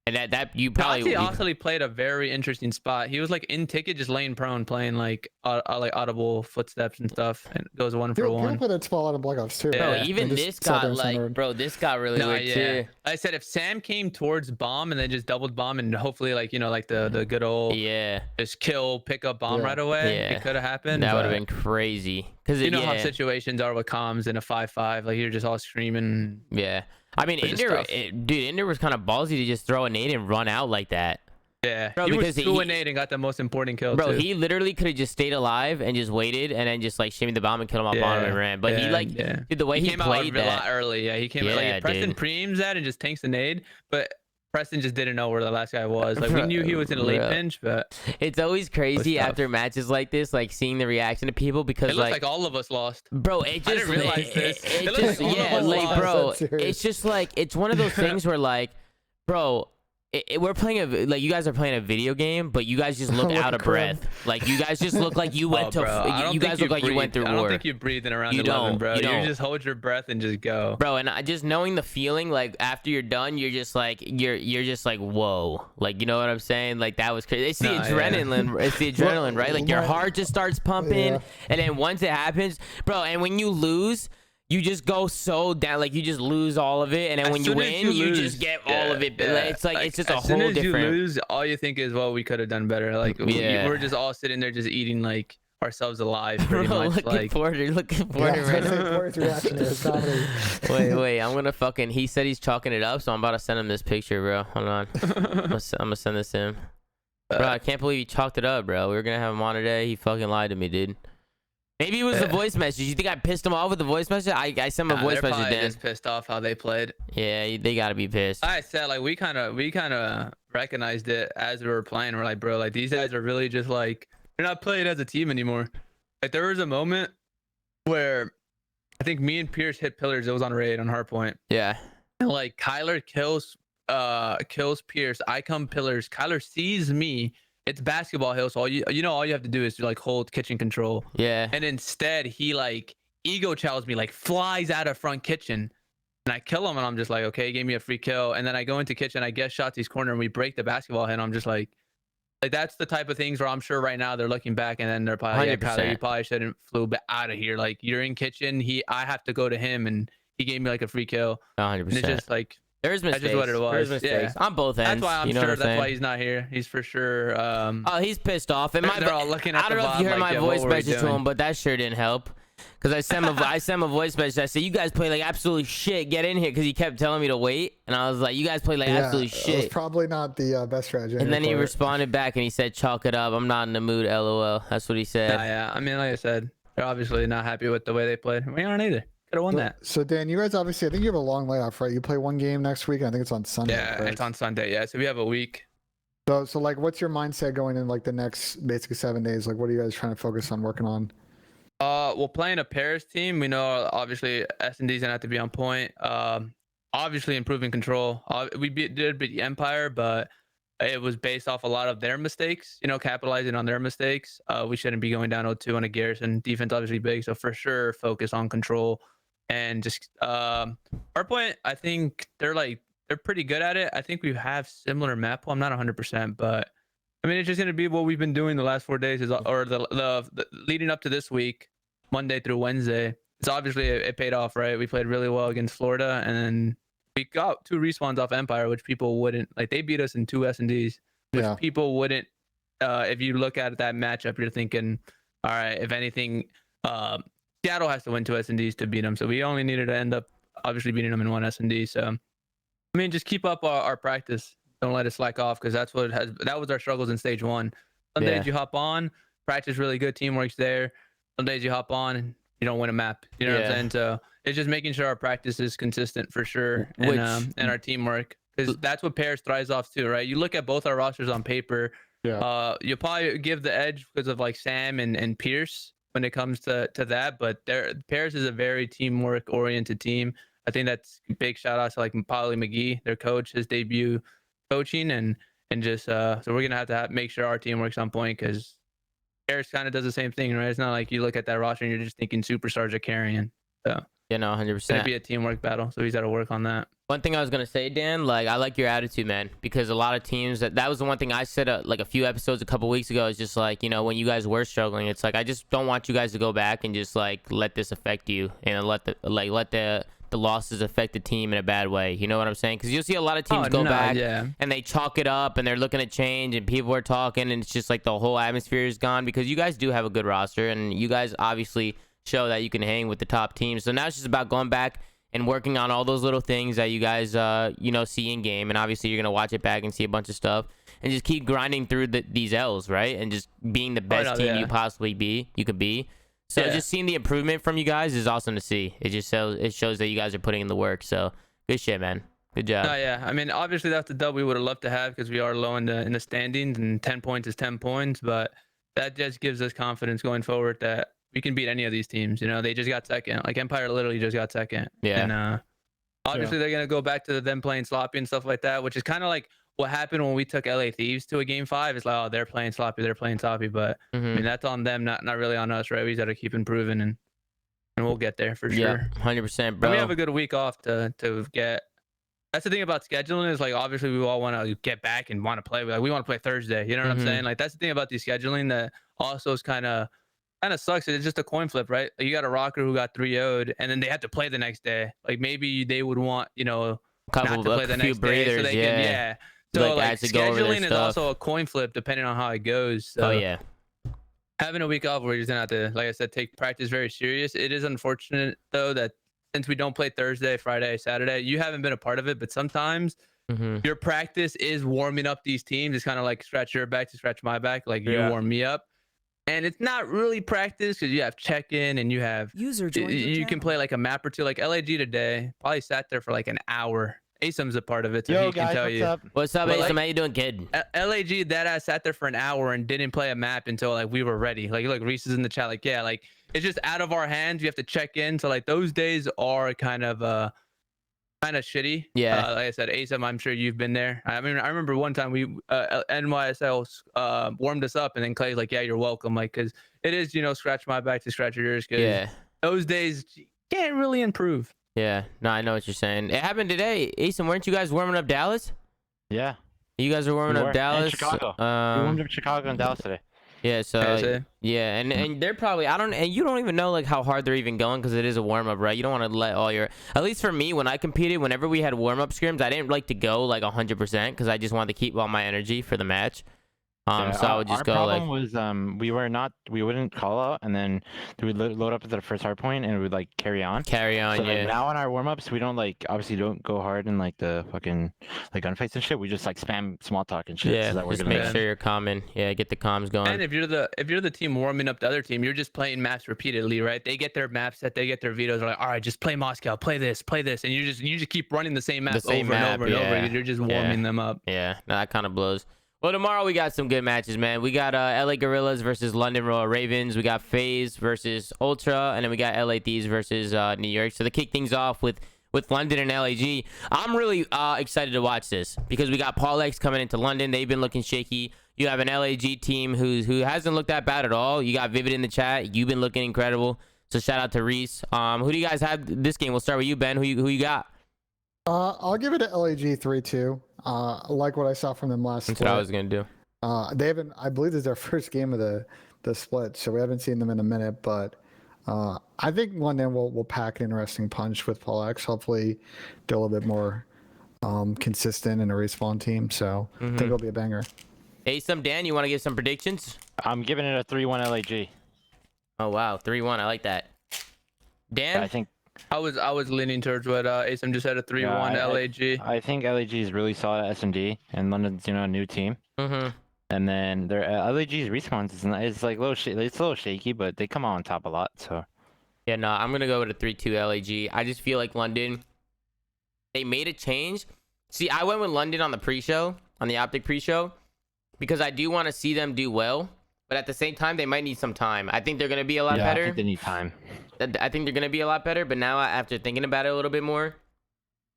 and that you probably Nazi played a very interesting spot. He was like in ticket, just laying prone, playing like audible footsteps and stuff, and goes 1 for People 1. play that spot a lot in Black Ops too. bro. Yeah. Even They just this sat there got and like, centered. bro, this got really weird too. I said if Sam came towards bomb and then just doubled bomb and hopefully like like the good old Yeah, just kill pick up bomb Yeah. right away, Yeah. it could have happened. that would have but been crazy. Cause you know how yeah, situations are with comms in a 5-5, like you're just all screaming. yeah. I mean, Which is Ender, tough. dude, Ender was kind of ballsy to just throw a nade and run out like that. Yeah, Bro, he because was 2-8 and got the most important kill. Bro, too. he literally could have just stayed alive and just waited and then just like shimmied the bomb and killed him on bottom and ran. But he like, dude, the way he came out played a lot that. early. Yeah, he came out Yeah, like Preston dude. preems that and just tanks the nade, but Preston just didn't know where the last guy was. Like we knew he was in a late Bro. pinch, but It's always crazy tough. after matches like this, like seeing the reaction of people because it looks like all of us lost. bro, it just I didn't realize this. It It looks just like all of yeah, us like lost. bro, That's serious. it's just like it's one of those things where like, bro, we're playing like you guys are playing a video game, but you guys just look Like out a of crib. breath. Like you guys just look like you went Oh, to. bro, I don't You think guys look like you went breathe. through I war. don't think you're breathing around You 11, don't. bro. You don't. just hold your breath and just go. Bro, and I just knowing the feeling, like after you're done, you're just like you're just like whoa, like you know what I'm saying? Like that was crazy. It's the Nah, yeah. adrenaline, it's the adrenaline, right? Like your Right. heart just starts pumping, Yeah. and then once it happens, bro, and when you lose, you just go so down, like you just lose all of it, and then As when you soon as win, you lose, just get all of it. yeah. It's like it's just a as soon whole as different. you lose, all you think is, well, we could have done better. Like Yeah. we're just all sitting there just eating like ourselves alive, Bro, pretty much. looking Like forward to Yeah, right now. Porter's reaction to his comedy. Wait, I'm gonna fucking. He said he's chalking it up, so I'm about to send him this picture, bro. Hold on, I'm gonna send this to him. Bro, I can't believe he chalked it up, bro. We were gonna have him on today. He fucking lied to me, dude. Maybe it was the voice message. You think I pissed him off with the voice message? I sent him a voice they're message probably then. just pissed off how they played. Yeah, they gotta be pissed. I said like we kind of recognized it as we were playing. We're like, bro, like these guys are really just like they're not playing as a team anymore. Like there was a moment where I think me and Pierce hit pillars. It was on raid on hardpoint. Yeah. And like Kyler kills Pierce. I come pillars. Kyler sees me. It's basketball hill, so all you have to do is like hold kitchen control. Yeah. And instead he like ego chows me, like flies out of front kitchen. And I kill him and I'm just like, okay, he gave me a free kill. And then I go into kitchen, I guess Shotzi's corner and we break the basketball head. And I'm just like that's the type of things where I'm sure right now they're looking back and then they're probably, yeah, Kyler, 100%. you probably shouldn't flew out of here. Like you're in kitchen, I have to go to him and he gave me like a free kill. 100%. And it's just like There's mistakes. that's just what it was. There's mistakes on both ends. that's why I'm you know sure what I'm that's saying? why he's not here. He's for sure Oh, he's pissed off. And they're all looking at I don't the know if you VOD heard like, my yeah, what voice were we message to doing? him, but that sure didn't help. Because I sent him a voice message. I said, "You guys play like absolute shit. Get in here." Because he kept telling me to wait, and I was like, "You guys play like absolute It was shit." probably not the best strategy. on And your then he part. responded back, and he said, "Chalk it up. I'm not in the mood. LOL." That's what he said. Yeah. I mean, like I said, they're obviously not happy with the way they played. We aren't either. Could have won that. So Dan, you guys obviously, I think you have a long layoff, right? You play one game next week. And I think it's on Sunday. Yeah, correct? it's on Sunday. Yeah, so we have a week. So like, what's your mindset going in like the next basically 7 days? Like, what are you guys trying to focus on working on? Well, playing a Paris team, we know obviously S&D's gonna have to be on point. Obviously improving control. We did beat the Empire, but it was based off a lot of their mistakes. Capitalizing on their mistakes. We shouldn't be going down 0-2 on a Garrison. Defense obviously big, so for sure focus on control and just hardpoint. I think they're pretty good at it. I think we have similar map pool. I'm not 100%, but I mean, it's just gonna be what we've been doing the last 4 days, or the leading up to this week, Monday through Wednesday. It's obviously it paid off, right? We played really well against Florida, and then we got 2 respawns off Empire, which people wouldn't like. They beat us in 2 S&Ds, which Yeah. people wouldn't. If you look at that matchup, you're thinking, all right, if anything, Seattle has to win 2 S&Ds to beat them. So we only needed to end up obviously beating them in 1 S&D. So I mean, just keep up our practice. Don't let it slack off, because that was our struggles in stage 1. Some days you hop on, practice really good, teamwork's there. Some days you hop on and you don't win a map. You know what I'm saying? So it's just making sure our practice is consistent for sure, and our teamwork, because that's what Paris thrives off too, right? You look at both our rosters on paper. Yeah. You'll probably give the edge because of like Sam and Pierce when it comes to that. But Paris is a very teamwork oriented team. I think that's a big shout out to like Polly McGee, their coach, his debut coaching, and just so we're gonna have to make sure our team works on point because Paris kind of does the same thing, right? It's not like you look at that roster and you're just thinking superstars are carrying. So You know, it's gonna 100%. be a teamwork battle. So he's got to work on that. One thing I was gonna say, Dan, like I like your attitude, man, because a lot of teams that was the one thing I said like a few episodes a couple weeks ago is just like, you know, when you guys were struggling, it's like I just don't want you guys to go back and just like let this affect you and let the losses affect the team in a bad way. You know what I'm saying? Because you'll see a lot of teams go back and they chalk it up and they're looking to change and people are talking and it's just like the whole atmosphere is gone because you guys do have a good roster and you guys obviously show that you can hang with the top teams. So now it's just about going back and working on all those little things that you guys, you know, see in game. And obviously you're going to watch it back and see a bunch of stuff and just keep grinding through these L's, right? And just being the best team you possibly could be. So just seeing the improvement from you guys is awesome to see. It just shows that you guys are putting in the work. So good shit, man. Good job. Yeah. I mean, obviously that's the dub we would have loved to have because we are low in the standings and 10 points is 10 points. But that just gives us confidence going forward that we can beat any of these teams. You know, they just got second. Like Empire literally just got second. Yeah. And obviously they're gonna go back to them playing sloppy and stuff like that, which is kind of like what happened when we took LA Thieves to a game 5. It's like, oh, they're playing sloppy, but I mean that's on them, not really on us, right? We just gotta keep improving and we'll get there for sure. Yeah, 100%, bro. And we have a good week off to get. That's the thing about scheduling is like obviously we all want to get back and want to play. Like we want to play Thursday. You know what I'm saying? Like that's the thing about the scheduling that also is kind of sucks. It's just a coin flip, right? Like, you got a rocker who got 3-0'd and then they have to play the next day. Like maybe they would want, you know, not to play the next day so they can, So like scheduling is also a coin flip depending on how it goes. So having a week off where you're gonna have to, like I said, take practice very serious. It is unfortunate though that since we don't play Thursday, Friday, Saturday, you haven't been a part of it, but sometimes your practice is warming up these teams. It's kind of like scratch your back to scratch my back. Like you warm me up. And it's not really practice because you have check-in and you have you can play like a map or two. Like LAG today probably sat there for like an hour. Asim's a part of it, so he can tell you. What's up, Asim? How you doing, kid? LAG, that ass sat there for an hour and didn't play a map until like we were ready. Like look, Reese is in the chat. Like like it's just out of our hands. We have to check in. So like those days are kind of shitty. Yeah. Like I said, Asim, I'm sure you've been there. I mean, I remember one time we NYSL warmed us up, and then Clay's like, "Yeah, you're welcome." Like, cause it is, you know, scratch my back to scratch yours. Cause those days you can't really improve. Yeah. No, I know what you're saying. It happened today. Asim, weren't you guys warming up Dallas? Yeah. You guys were warming up Dallas. And Chicago. We warmed up Chicago and Dallas today. Yeah, so yeah, and they're probably and you don't even know like how hard they're even going because it is a warm up, right? You don't want to let all your, at least for me when I competed, whenever we had warm up scrims, I didn't like to go like 100% because I just wanted to keep all my energy for the match. So I would just go like. Our problem was we wouldn't call out and then we would load up at the first hard point and we would like carry on. So like, now on our warm ups we don't like obviously don't go hard in like the fucking like gunfights and shit. We just like spam small talk and shit. Yeah, so that just make sure you're calming. Yeah, get the comms going. And if you're the team warming up the other team, you're just playing maps repeatedly, right? They get their map set, they get their vetoes. They're like, all right, just play Moscow, play this, and you just keep running the same map over and over and over. You're just warming them up. Yeah, no, that kind of blows. Well, tomorrow we got some good matches, man. We got LA Gorillas versus London Royal Ravens. We got FaZe versus Ultra, and then we got LA Thieves versus New York. So to kick things off with London and LAG, I'm really excited to watch this because we got Paul X coming into London. They've been looking shaky. You have an LAG team who hasn't looked that bad at all. You got Vivid in the chat. You've been looking incredible. So shout out to Reese. Who do you guys have this game? We'll start with you, Ben. Who you got? I'll give it to LAG 3-2. I like what I saw from them last. That's what I was gonna do. They haven't. I believe this is their first game of the split, so we haven't seen them in a minute. But I think London will pack an interesting punch with Paul X. Hopefully, they're a little bit more consistent in a respawn team. So I think it'll be a banger. Hey, Dan, you want to give some predictions? I'm giving it a 3-1 LAG. Oh wow, 3-1. I like that. Dan, I think. I was leaning towards what Asim just said, a 3-1 LAG. I think LAG is really solid at SMD, and London's a new team. And then their LAG's respawns is like it's a little shaky, but they come out on top a lot. So yeah, no, I'm gonna go with a 3-2 LAG. I just feel like London, they made a change. See, I went with London on the pre-show, on the OpTic pre-show, because I do want to see them do well. but at the same time, they might need some time. I think they're gonna be a lot Yeah, I better. think they need time. I think they're gonna be a lot better. But now, after thinking about it a little bit more,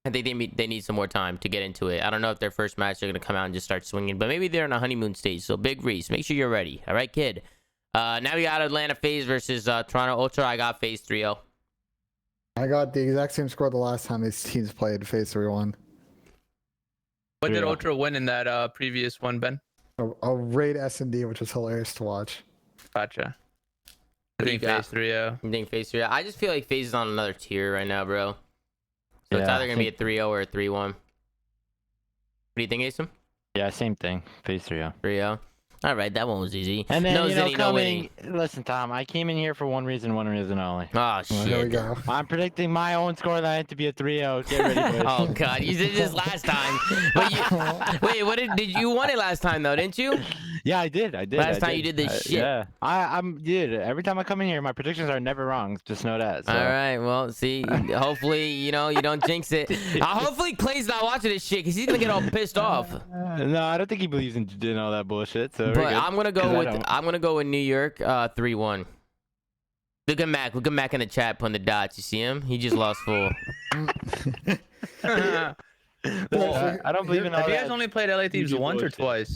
I think they need some more time to get into it. I don't know if their first match they're gonna come out and just start swinging, but maybe they're in a honeymoon stage. So Big Reese, make sure you're ready. All right, kid. Now we got Atlanta FaZe versus Toronto Ultra. I got FaZe 3-0. I got the exact same score the last time these teams played. FaZe 3-1. What did Yeah. Ultra win in that previous one, Ben? A raid S&D, which was hilarious to watch. Gotcha. I What do think you got? FaZe 3-0. You think FaZe 3-0? I just feel like FaZe is on another tier right now, bro. So it's Yeah, either I gonna be a think- 3-0 or a 3-1. What do you think, Asim? Yeah, same thing. FaZe 3-0. 3-0. All right, that one was easy. And then, no you know, Zinni, no winning. listen, Tom, I came in here for one reason only. Oh Well, here we shit. go. I'm predicting my own score line to be a 3-0. Get ready, boys. Oh god, you did this last time. But wait, what did you won it last time though, didn't you? Yeah, I did. Last time you did this shit. Yeah, dude. Every time I come in here, my predictions are never wrong. Just know that. So. All right, well, see, hopefully, you don't jinx it. Hopefully Clay's not watching this shit because he's gonna get all pissed off. No, I don't think he believes in all that bullshit. So we're But good. I'm gonna 'Cause go with New York 3-1. Look at Mac. Look at Mac in the chat putting the dots. You see him? He just lost full. I don't believe in all Have you that. guys only played LA Thieves Easy once or bullshit.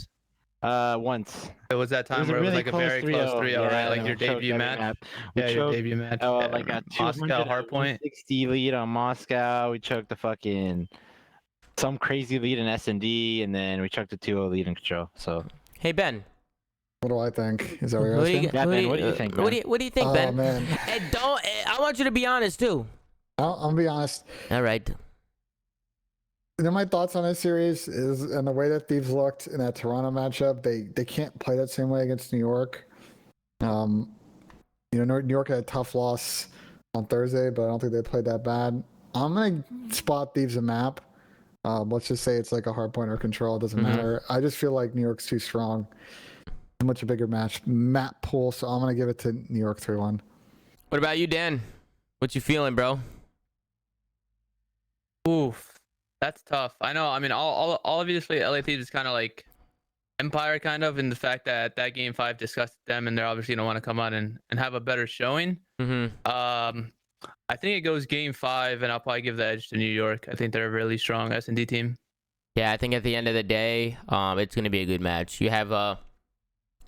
tone? Once. It was that time was a where it was really like a very close 3-0, right? Yeah, Like we your choked debut every match. map. We Yeah, your choked, debut match. like a Moscow hardpoint. 60 lead on Moscow. We choked the fucking some crazy lead in S&D, and then we choked a 2-0 lead in Control. So Hey Ben. What do I think? Is that what you're Who do you, asking? Yeah, Ben, what do you think, What man? do you think, Oh, Ben? man. And I want you to be honest too. I'm gonna be honest. All right. My thoughts on this series is, and the way that Thieves looked in that Toronto matchup, they can't play that same way against New York. New York had a tough loss on Thursday, but I don't think they played that bad. I'm gonna spot Thieves a map. Let's just say it's like a hard point or Control. It doesn't matter. I just feel like New York's too strong. Much a bigger map pool, so I'm gonna give it to New York 3-1. What about you, Dan? What you feeling, bro? Oof, that's tough. I know. I mean, all obviously LA Thieves is kind of like Empire, kind of in the fact that game 5 disgusted them, and they're obviously gonna want to come out and have a better showing. I think it goes game 5, and I'll probably give the edge to New York. I think they're a really strong S&D team. Yeah, I think at the end of the day, it's gonna be a good match. You have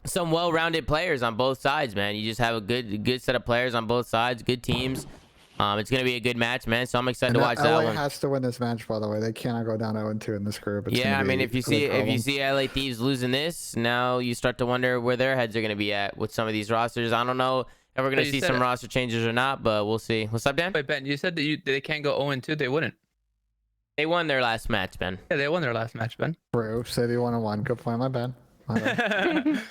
some well-rounded players on both sides, man. You just have a good set of players on both sides, good teams. It's gonna be a good match, man. So I'm excited to watch that LA one. has to win this match, by the way. They cannot go down 0-2 in this group. It's Yeah, gonna I mean, be if you a big see problem. LA Thieves losing this, now you start to wonder where their heads are gonna be at with some of these rosters. I don't know if we're gonna But you see said some it. roster changes or not, but we'll see. What's up, Dan? Wait, Ben, you said that they can't go 0-2. They wouldn't. They won their last match, Ben. Yeah, they won their last match, Ben. True. Say they 1-1. Good point. My bad. My bad.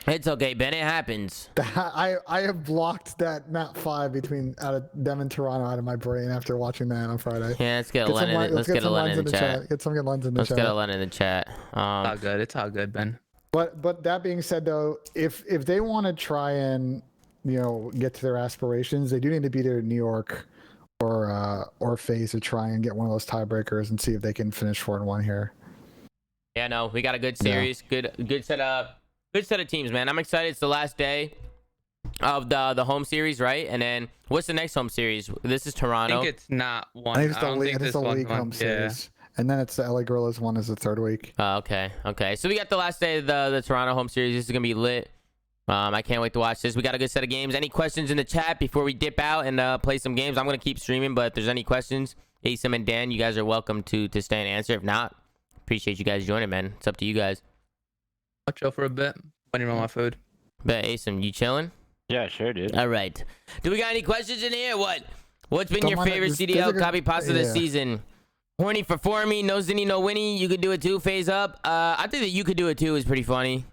It's okay, Ben. It happens. I have blocked that map 5 between out of them and Toronto out of my brain after watching that on Friday. Yeah, let's get a Get some line. lines- Let's get a some line lines in the chat. Get some good lines in the Let's chat. get a line in the chat. It's all good. It's all good, Ben. But that being said, though, if they want to try and get to their aspirations, they do need to beat either New York or FaZe to try and get one of those tiebreakers and see if they can finish 4-1 here. Yeah, no, we got a good series. Good set of teams, man. I'm excited. It's the last day of the home series, right? And then what's the next home series? This is I Toronto. think it's not one. I think it's I don't think the this one's league one. home Yeah. series, and then it's the LA Gorillas one is the third week. Okay. So we got the last day of the Toronto home series. This is gonna be lit. I can't wait to watch this. We got a good set of games. Any questions in the chat before we dip out and play some games? I'm gonna keep streaming, but if there's any questions, Asim and Dan, you guys are welcome to stay and answer. If not, appreciate you guys joining, man. It's up to you guys. I'll chill for a bit. Waiting on my food. But Asim, you chilling? Yeah, sure, dude. All right. Do we got any questions in here? What's been Don't your mind it. favorite There's a CDL good- copy pasta this yeah. season? Horny for Formy, no Zinni, no Winnie. You could do it too. Phase up. I think that you could do it too is pretty funny.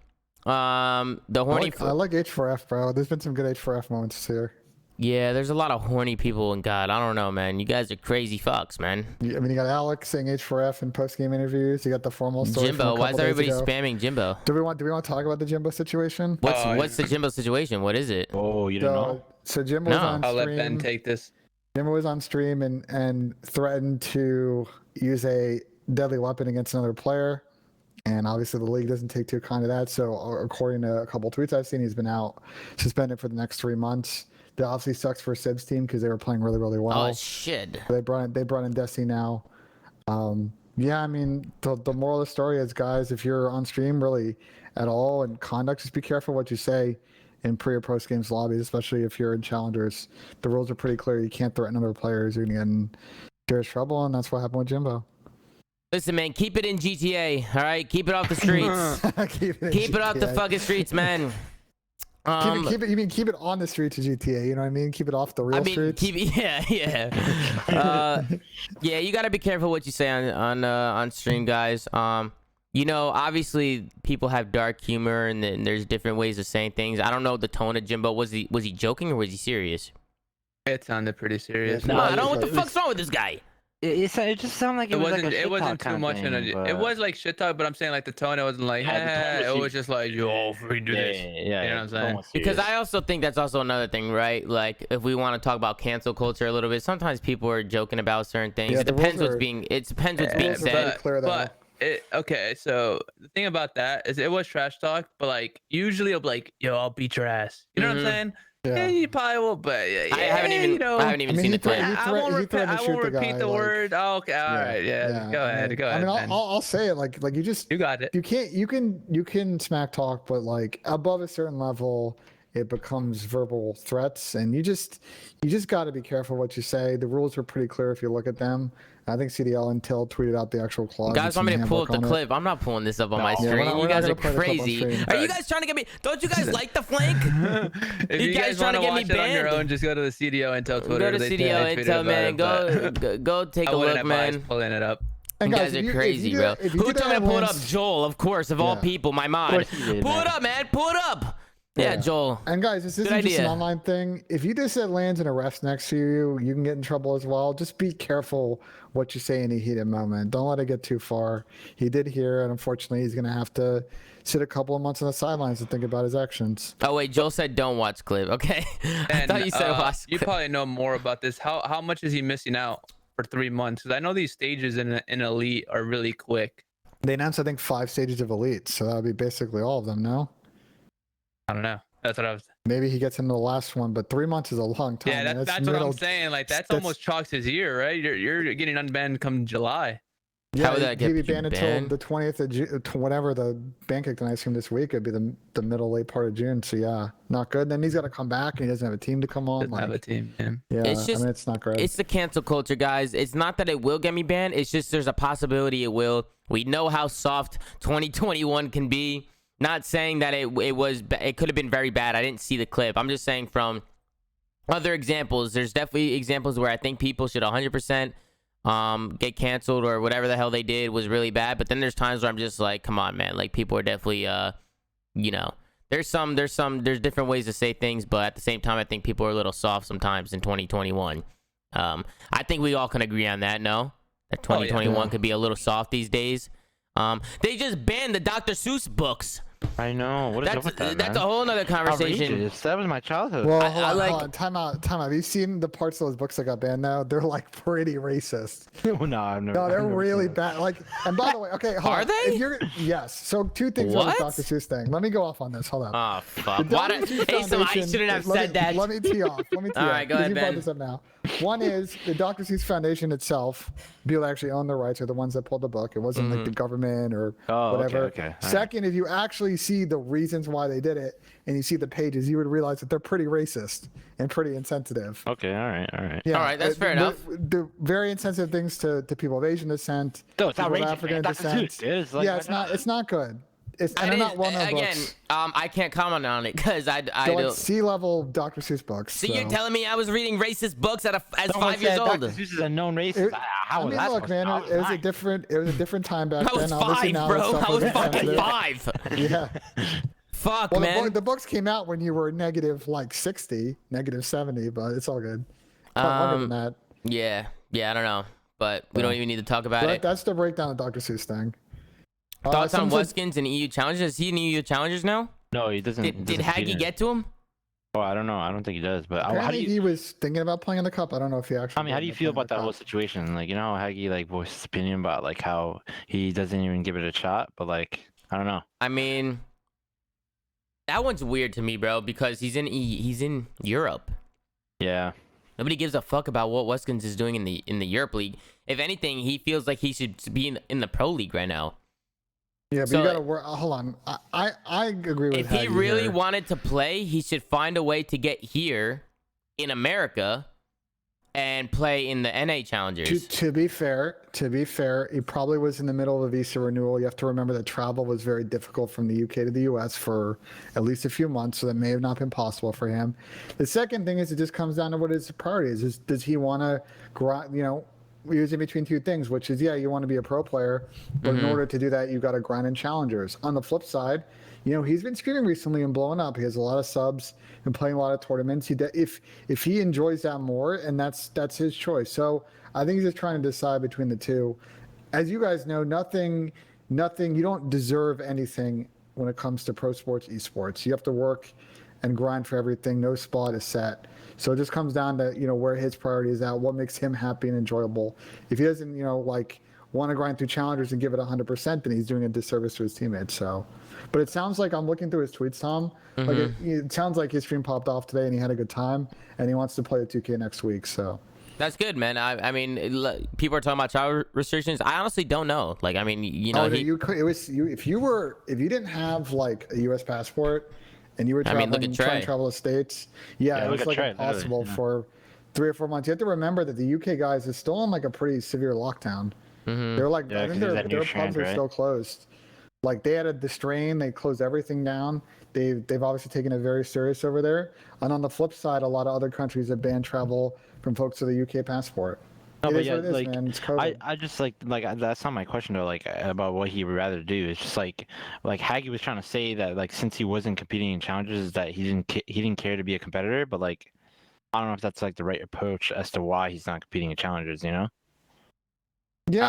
The horny. I like H4F, bro. There's been some good H4F moments here. Yeah, there's a lot of horny people in God. I don't know, man. You guys are crazy fucks, man. I mean, you got Alex saying H4F in post-game interviews. You got the formal story. Jimbo. Why is Why everybody spamming Jimbo? Do we want to talk about the Jimbo situation? What's the Jimbo situation? What is it? Oh, you didn't know? So Jimbo was No. on I'll let stream. Ben take this. Jimbo was on stream and threatened to use a deadly weapon against another player. And obviously the league doesn't take too kind of that. So according to a couple tweets I've seen, he's been out suspended for the next 3 months. That obviously sucks for Sib's team because they were playing really, really well. Oh shit. They brought in Destiny now. Yeah, I mean the moral of the story is, guys, if you're on stream really at all in conduct, just be careful what you say in pre or post games lobbies, especially if you're in challengers. The rules are pretty clear. You can't threaten other players. You're gonna get in serious trouble, and that's what happened with Jimbo. Listen, man, keep it in GTA. All right, keep it off the streets. keep it off the fucking streets, man. Keep it. You mean keep it on the streets of GTA? You know what I mean? Keep it off the real streets. Yeah. Yeah, you gotta be careful what you say on stream, guys. You know, obviously people have dark humor, and then there's different ways of saying things. I don't know the tone of Jimbo. Was he joking or was he serious? It sounded pretty serious. No, I don't know what the fuck's wrong with this guy. It just sounded like it was like a it wasn't too much thing, it was like shit talk, but I'm saying like the tone, it wasn't like it was just like, yo, free do this. Yeah, you know what I'm saying? Because I also think that's also another thing, right? Like if we want to talk about cancel culture a little bit, sometimes people are joking about certain things. Yeah, it depends what's being said. Okay, so the thing about that is it was trash talk, but like usually I'll be like, yo, I'll beat your ass. You know what I'm saying? Yeah, you probably will, but yeah, I haven't even seen the clip. I won't repeat the word. Oh, okay, all right, yeah. Go ahead. I mean, I'll say it like you got it. You can smack talk, but like above a certain level, it becomes verbal threats, and you just got to be careful what you say. The rules are pretty clear if you look at them. I think CDL and Till tweeted out the actual clause. Guys want me to pull up the clip? I'm not pulling this up on my stream. You guys are crazy. Are you guys trying to get me? Don't you guys like the flank? If you guys trying to get me banned on your own, just go to the CDO Intel Twitter. Go to CDO Intel, man. Go take a look, man. Pulling it up. You guys are crazy, bro. Who told me to pull it up? Joel, of course, of all people, my mod. Pull it up, man. Pull it up. Yeah, Joel. And guys, this isn't just an online thing. If you just said lands and a refs next to you, you can get in trouble as well. Just be careful what you say in a heated moment. Don't let it get too far. He did hear, and unfortunately, he's going to have to sit a couple of months on the sidelines and think about his actions. Oh, wait, Joel said don't watch clip. Okay. I thought you said watch clip. You probably know more about this. How much is he missing out for 3 months? Because I know these stages in Elite are really quick. They announced, I think, 5 stages of Elite, so that would be basically all of them, no? I don't know. That's what I was. Maybe he gets into the last one, but 3 months is a long time. Yeah, that's what I'm saying. Like that's almost chalks his year, right? You're getting unbanned come July. Yeah, how would that get banned until the 20th of June, whatever the ban kicked, and I assume this week it'd be the middle late part of June. So yeah, not good. Then he's got to come back, and he doesn't have a team to come on. Doesn't have a team. Yeah, it's just, I mean, it's not great. It's the cancel culture, guys. It's not that it will get me banned. It's just there's a possibility it will. We know how soft 2021 can be. Not saying that it could have been very bad. I didn't see the clip. I'm just saying from other examples, there's definitely examples where I think people should 100% get canceled or whatever the hell they did was really bad. But then there's times where I'm just like, come on, man. Like people are definitely, you know, there's different ways to say things, but at the same time, I think people are a little soft sometimes in 2021. I think we all can agree on that. No, that 2021 could be a little soft these days. They just banned the Dr. Seuss books. I know. What is up with that, That's a whole nother conversation. Outrageous. That was my childhood. Well, hold on. Time out. Have you seen the parts of those books that got banned now? They're like pretty racist. No, I've never. No, they're really bad. Like, and by the way, okay, hold on. Are they? Yes. So 2 things on the Dr. Seuss thing. Let me go off on this. Hold on. Oh fuck. I shouldn't have said that. Let me tee off. All right, go ahead, Ben. This up now. One is the Dr. Seuss Foundation itself. People that actually own the rights are the ones that pulled the book. It wasn't like the government or whatever. Okay. Second, if you actually see the reasons why they did it and you see the pages, you would realize that they're pretty racist and pretty insensitive. Okay, all right. Yeah, all right, that's fair enough. They're very insensitive things to people of Asian descent, no, it's people of outrageous, African descent. It's like, it's not good. And they're not well-known books. I can't comment on it because I don't. C-level Dr. Seuss books. So you're telling me I was reading racist books as 5 years old? Dr. Seuss is a known racist. Look, man, it was a different time back then. I was 5, bro. I was fucking 5. Yeah. Fuck, well, man. The books came out when you were negative like 60, negative 70, but it's all good. Longer than that. Yeah, I don't know, but we don't even need to talk about it. That's the breakdown of Dr. Seuss thing. Thoughts on Weskins and EU challenges? Is he in EU challengers now? No, he doesn't. Did Haggy get to him? Oh, I don't know. I don't think he does. But how do Apparently, you? he was thinking about playing in the cup. I don't know if he actually. I mean, how do you feel about that whole situation? Like, you know, how Haggy like voiced his opinion about like how he doesn't even give it a shot, but like, I don't know. I mean, that one's weird to me, bro, because he's in Europe. Yeah. Nobody gives a fuck about what Weskins is doing in the Europe League. If anything, he feels like he should be in the Pro League right now. Yeah, but So, you gotta work. Hold on, I agree with. If he Haggy really here. wanted to play, he should find a way to get here in America and play in the NA Challengers. To be fair, he probably was in the middle of a visa renewal. You have to remember that travel was very difficult from the UK to the US for at least a few months, so that may have not been possible for him. The second thing is it just comes down to what his priority is does he want to grind, use in between two things, which is, yeah, you want to be a pro player, but in order to do that, you've got to grind in challengers. On the flip side, he's been streaming recently and blowing up. He has a lot of subs and playing a lot of tournaments. If he enjoys that more, and that's his choice. So I think he's just trying to decide between the two. As you guys know, nothing. You don't deserve anything when it comes to pro sports, esports. You have to work and grind for everything. No spot is set. So it just comes down to where his priority is at, what makes him happy and enjoyable. If he doesn't want to grind through challengers and give it 100%, then he's doing a disservice to his teammates. So, but it sounds like, I'm looking through his tweets, Tom. Like it sounds like his stream popped off today and he had a good time and he wants to play the 2K next week. So That's good, man. I mean, people are talking about travel restrictions. I honestly don't know. Like, I mean, if you didn't have like a U.S. passport and you were trying to travel the States, it was like impossible for 3 or 4 months. You have to remember that the UK guys is still on like a pretty severe lockdown. They're like, I think their pubs are still closed. Like, they added the strain, they closed everything down. They've obviously taken it very serious over there. And on the flip side, a lot of other countries have banned travel from folks with a UK passport. No, but yeah, man. It's COVID. I just like that's not my question though. Like, about what he would rather do. It's just like Haggy was trying to say that, like, since he wasn't competing in challenges, that he didn't care to be a competitor. But like, I don't know if that's like the right approach as to why he's not competing in challengers. Yeah,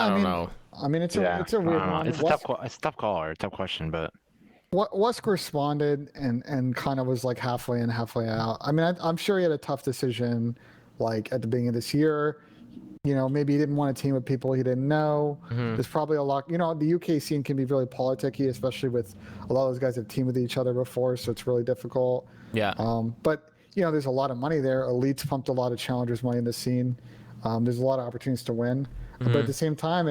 I don't know. I mean, it's a weird one. It's a tough call or a tough question, but. Wusk responded and kind of was like halfway in, halfway out. I mean, I'm sure he had a tough decision, like at the beginning of this year. Maybe he didn't want to team with people he didn't know. There's probably a lot. The UK scene can be really politicky, especially with a lot of those guys have teamed with each other before, so it's really difficult. Yeah. But there's a lot of money there. Elites pumped a lot of challengers money in the scene. There's a lot of opportunities to win. But at the same time,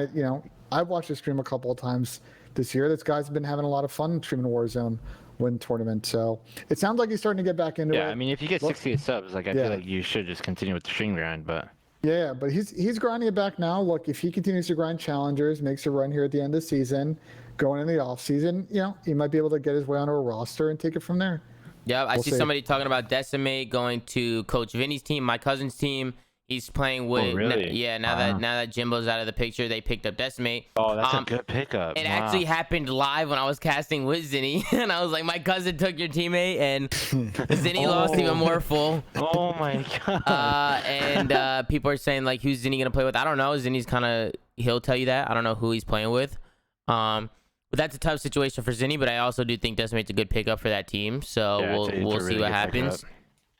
I've watched the stream a couple of times this year. This guy's been having a lot of fun streaming Warzone win tournament. So it sounds like he's starting to get back into it. Yeah, I mean, if you get 68 subs, like, I feel like you should just continue with the stream grind, but. Yeah, but he's grinding it back now. Look, if he continues to grind challengers, makes a run here at the end of the season, going in the off season, he might be able to get his way onto a roster and take it from there. Yeah, I see somebody talking about Decimate going to Coach Vinny's team, my cousin's team. He's playing with. Oh, really? Now that Jimbo's out of the picture, they picked up Decimate. Oh, that's a good pickup. It actually happened live when I was casting with Zinni, and I was like, my cousin took your teammate, and Zinni lost even more full. Oh my god. And people are saying, like, who's Zinni gonna play with? I don't know. Zinni's he'll tell you that. I don't know who he's playing with. But that's a tough situation for Zinni. But I also do think Decimate's a good pickup for that team. So we'll see what happens.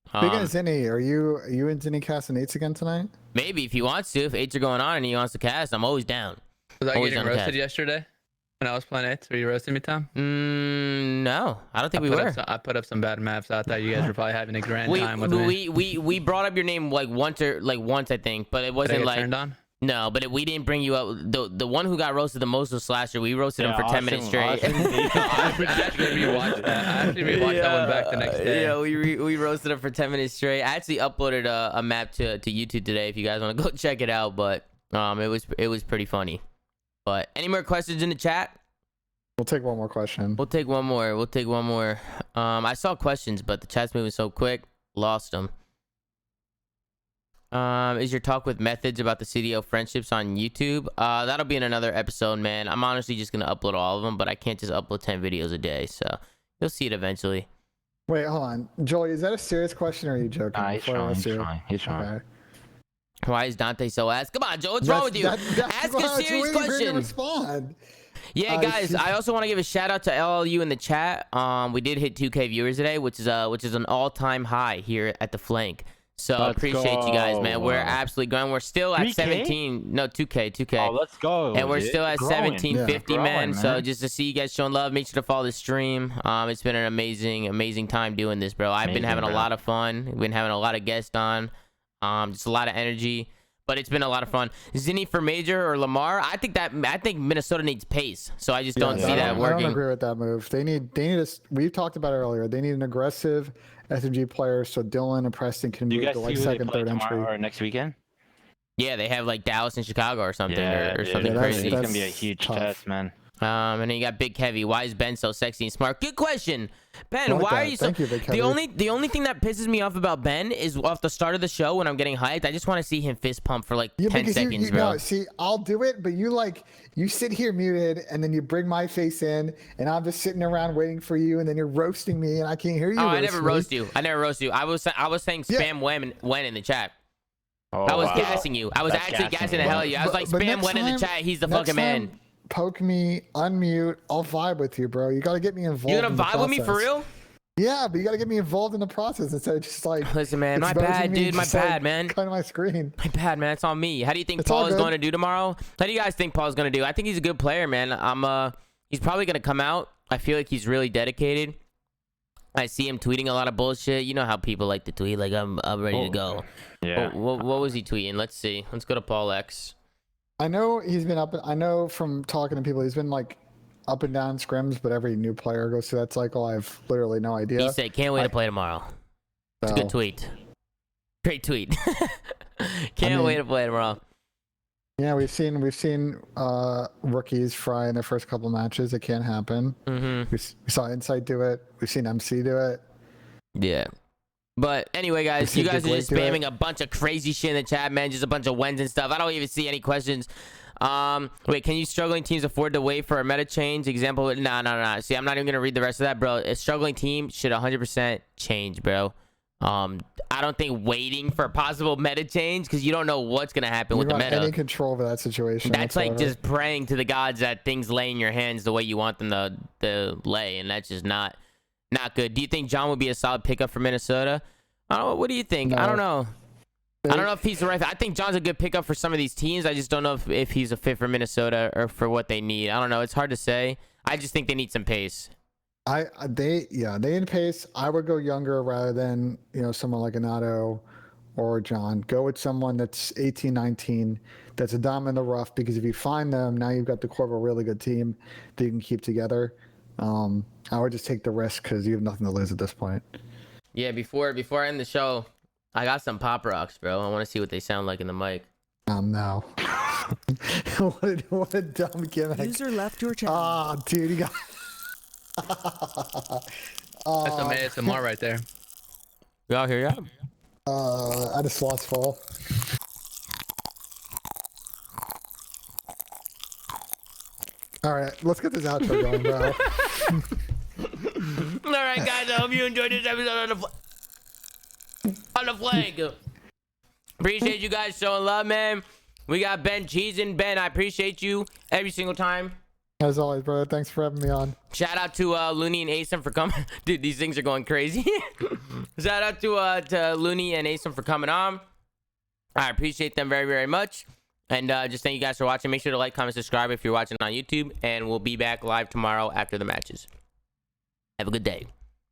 Speaking of Zinni, are you and Zinni casting 8s again tonight? Maybe, if he wants to. If 8s are going on and he wants to cast, I'm always down. Was I getting roasted yesterday when I was playing 8s? Were you roasting me, Tom? No, I don't think we were. I put up some bad maps. I thought you guys were probably having a grand time with me. We brought up your name like once I think, but it wasn't like turned on. No, but we didn't bring you up. The one who got roasted the most was Slasher. We roasted him for 10 minutes straight. I actually rewatched that. That one back the next day. Yeah, we roasted him for 10 minutes straight. I actually uploaded a map to YouTube today if you guys want to go check it out. But it was pretty funny. But any more questions in the chat? We'll take one more question. We'll take one more. I saw questions, but the chat's moving so quick, lost them. Is your talk with Methods about the CDO friendships on YouTube? That'll be in another episode, man. I'm honestly just gonna upload all of them, but I can't just upload 10 videos a day, so you'll see it eventually. Wait, hold on, Joey. Is that a serious question or are you joking? He's trying. Okay. Why is Dante so ass? Come on, Joe. What's wrong with you? Ask a serious question. Respond. Yeah, guys, I also want to give a shout out to LLU in the chat. We did hit 2K viewers today, which is an all-time high here at the flank. So appreciate you guys, man. We're absolutely going. We're still at 3K? 17. No, 2K. Oh, let's go. And we're dude. still at Growing. 1750, Yeah, man. growing, So just to see you guys showing love, make sure to follow the stream. It's been an amazing time doing this, bro. I've been having a lot of fun. We've been having a lot of guests on. Just a lot of energy. But it's been a lot of fun. Zinni for Major or Lamar? I think Minnesota needs pace. So I just don't see that working. I don't agree with that move. They need we've talked about it earlier. They need an aggressive SMG player so Dylan and Preston can move to like second, third entry. Or next weekend? Yeah, they have like Dallas and Chicago or something or dude, something crazy. It's gonna be a huge test, man. And then you got Big Heavy. Why is Ben so sexy and smart? Good question, Ben. Like why that. are you so? Thank you, Big Heavy. The only thing that pisses me off about Ben is off the start of the show when I'm getting hyped. I just want to see him fist pump for like 10 seconds, bro. No, see, I'll do it, but you sit here muted, and then you bring my face in, and I'm just sitting around waiting for you, and then you're roasting me, and I can't hear you. Oh, I never roast you. I was saying spam when in the chat. Oh, I was gassing you. I was actually gassing the hell out of you. I was like, spam when in the chat. He's the fucking man. Poke me, unmute. I'll vibe with you, bro. You got to get me involved. You gonna vibe with me for real? Yeah, but you got to get me involved in the process instead of just like. Listen, man, my bad, dude. My bad, man. Kind of my screen. My bad, man. It's on me. How do you think Paul is going to do tomorrow? How do you guys think Paul's going to do? I think he's a good player, man. He's probably going to come out. I feel like he's really dedicated. I see him tweeting a lot of bullshit. You know how people like to tweet, like I'm ready to go. Yeah. What was he tweeting? Let's see. Let's go to Paul X. I know he's been up. I know from talking to people, he's been like up and down scrims, but every new player goes through that cycle. I have literally no idea. He said, "Can't wait to play tomorrow." It's a good tweet. Great tweet. Can't wait to play tomorrow. Yeah, we've seen rookies fry in their first couple matches. It can't happen. Mm-hmm. We saw Insight do it. We've seen MC do it. Yeah. But anyway, guys, you guys are just spamming a bunch of crazy shit in the chat, man. Just a bunch of wins and stuff. I don't even see any questions. Wait, can you struggling teams afford to wait for a meta change? Example, no. See, I'm not even going to read the rest of that, bro. A struggling team should 100% change, bro. I don't think waiting for a possible meta change because you don't know what's going to happen with the meta. Any control over that situation. That's like just praying to the gods that things lay in your hands the way you want them to lay, and that's just not good. Do you think John would be a solid pickup for Minnesota? I don't know. What do you think? No. I don't know. I don't know if he's the right. I think John's a good pickup for some of these teams. I just don't know if he's a fit for Minnesota or for what they need. I don't know. It's hard to say. I just think they need some pace. They need pace. I would go younger rather than someone like Anato or John. Go with someone that's 18, 19, that's a dime in the rough, because if you find them, now you've got the core of a really good team that you can keep together. I would just take the risk because you have nothing to lose at this point. Yeah, before I end the show, I got some pop rocks, bro. I want to see what they sound like in the mic. No. what a dumb gimmick. User left your channel. Ah, dude, you got. That's some ASMR right there. Y'all hear ya? I just lost fall. All right, let's get this outro going, bro. All right, guys. I hope you enjoyed this episode on the flank. Appreciate you guys showing love, man. We got Ben cheesing. Ben, I appreciate you every single time. As always, brother. Thanks for having me on. Shout out to Looney and Asim for coming. Dude, these things are going crazy. Shout out to Looney and Asim for coming on. I appreciate them very, very much. And just thank you guys for watching. Make sure to like, comment, subscribe if you're watching on YouTube. And we'll be back live tomorrow after the matches. Have a good day.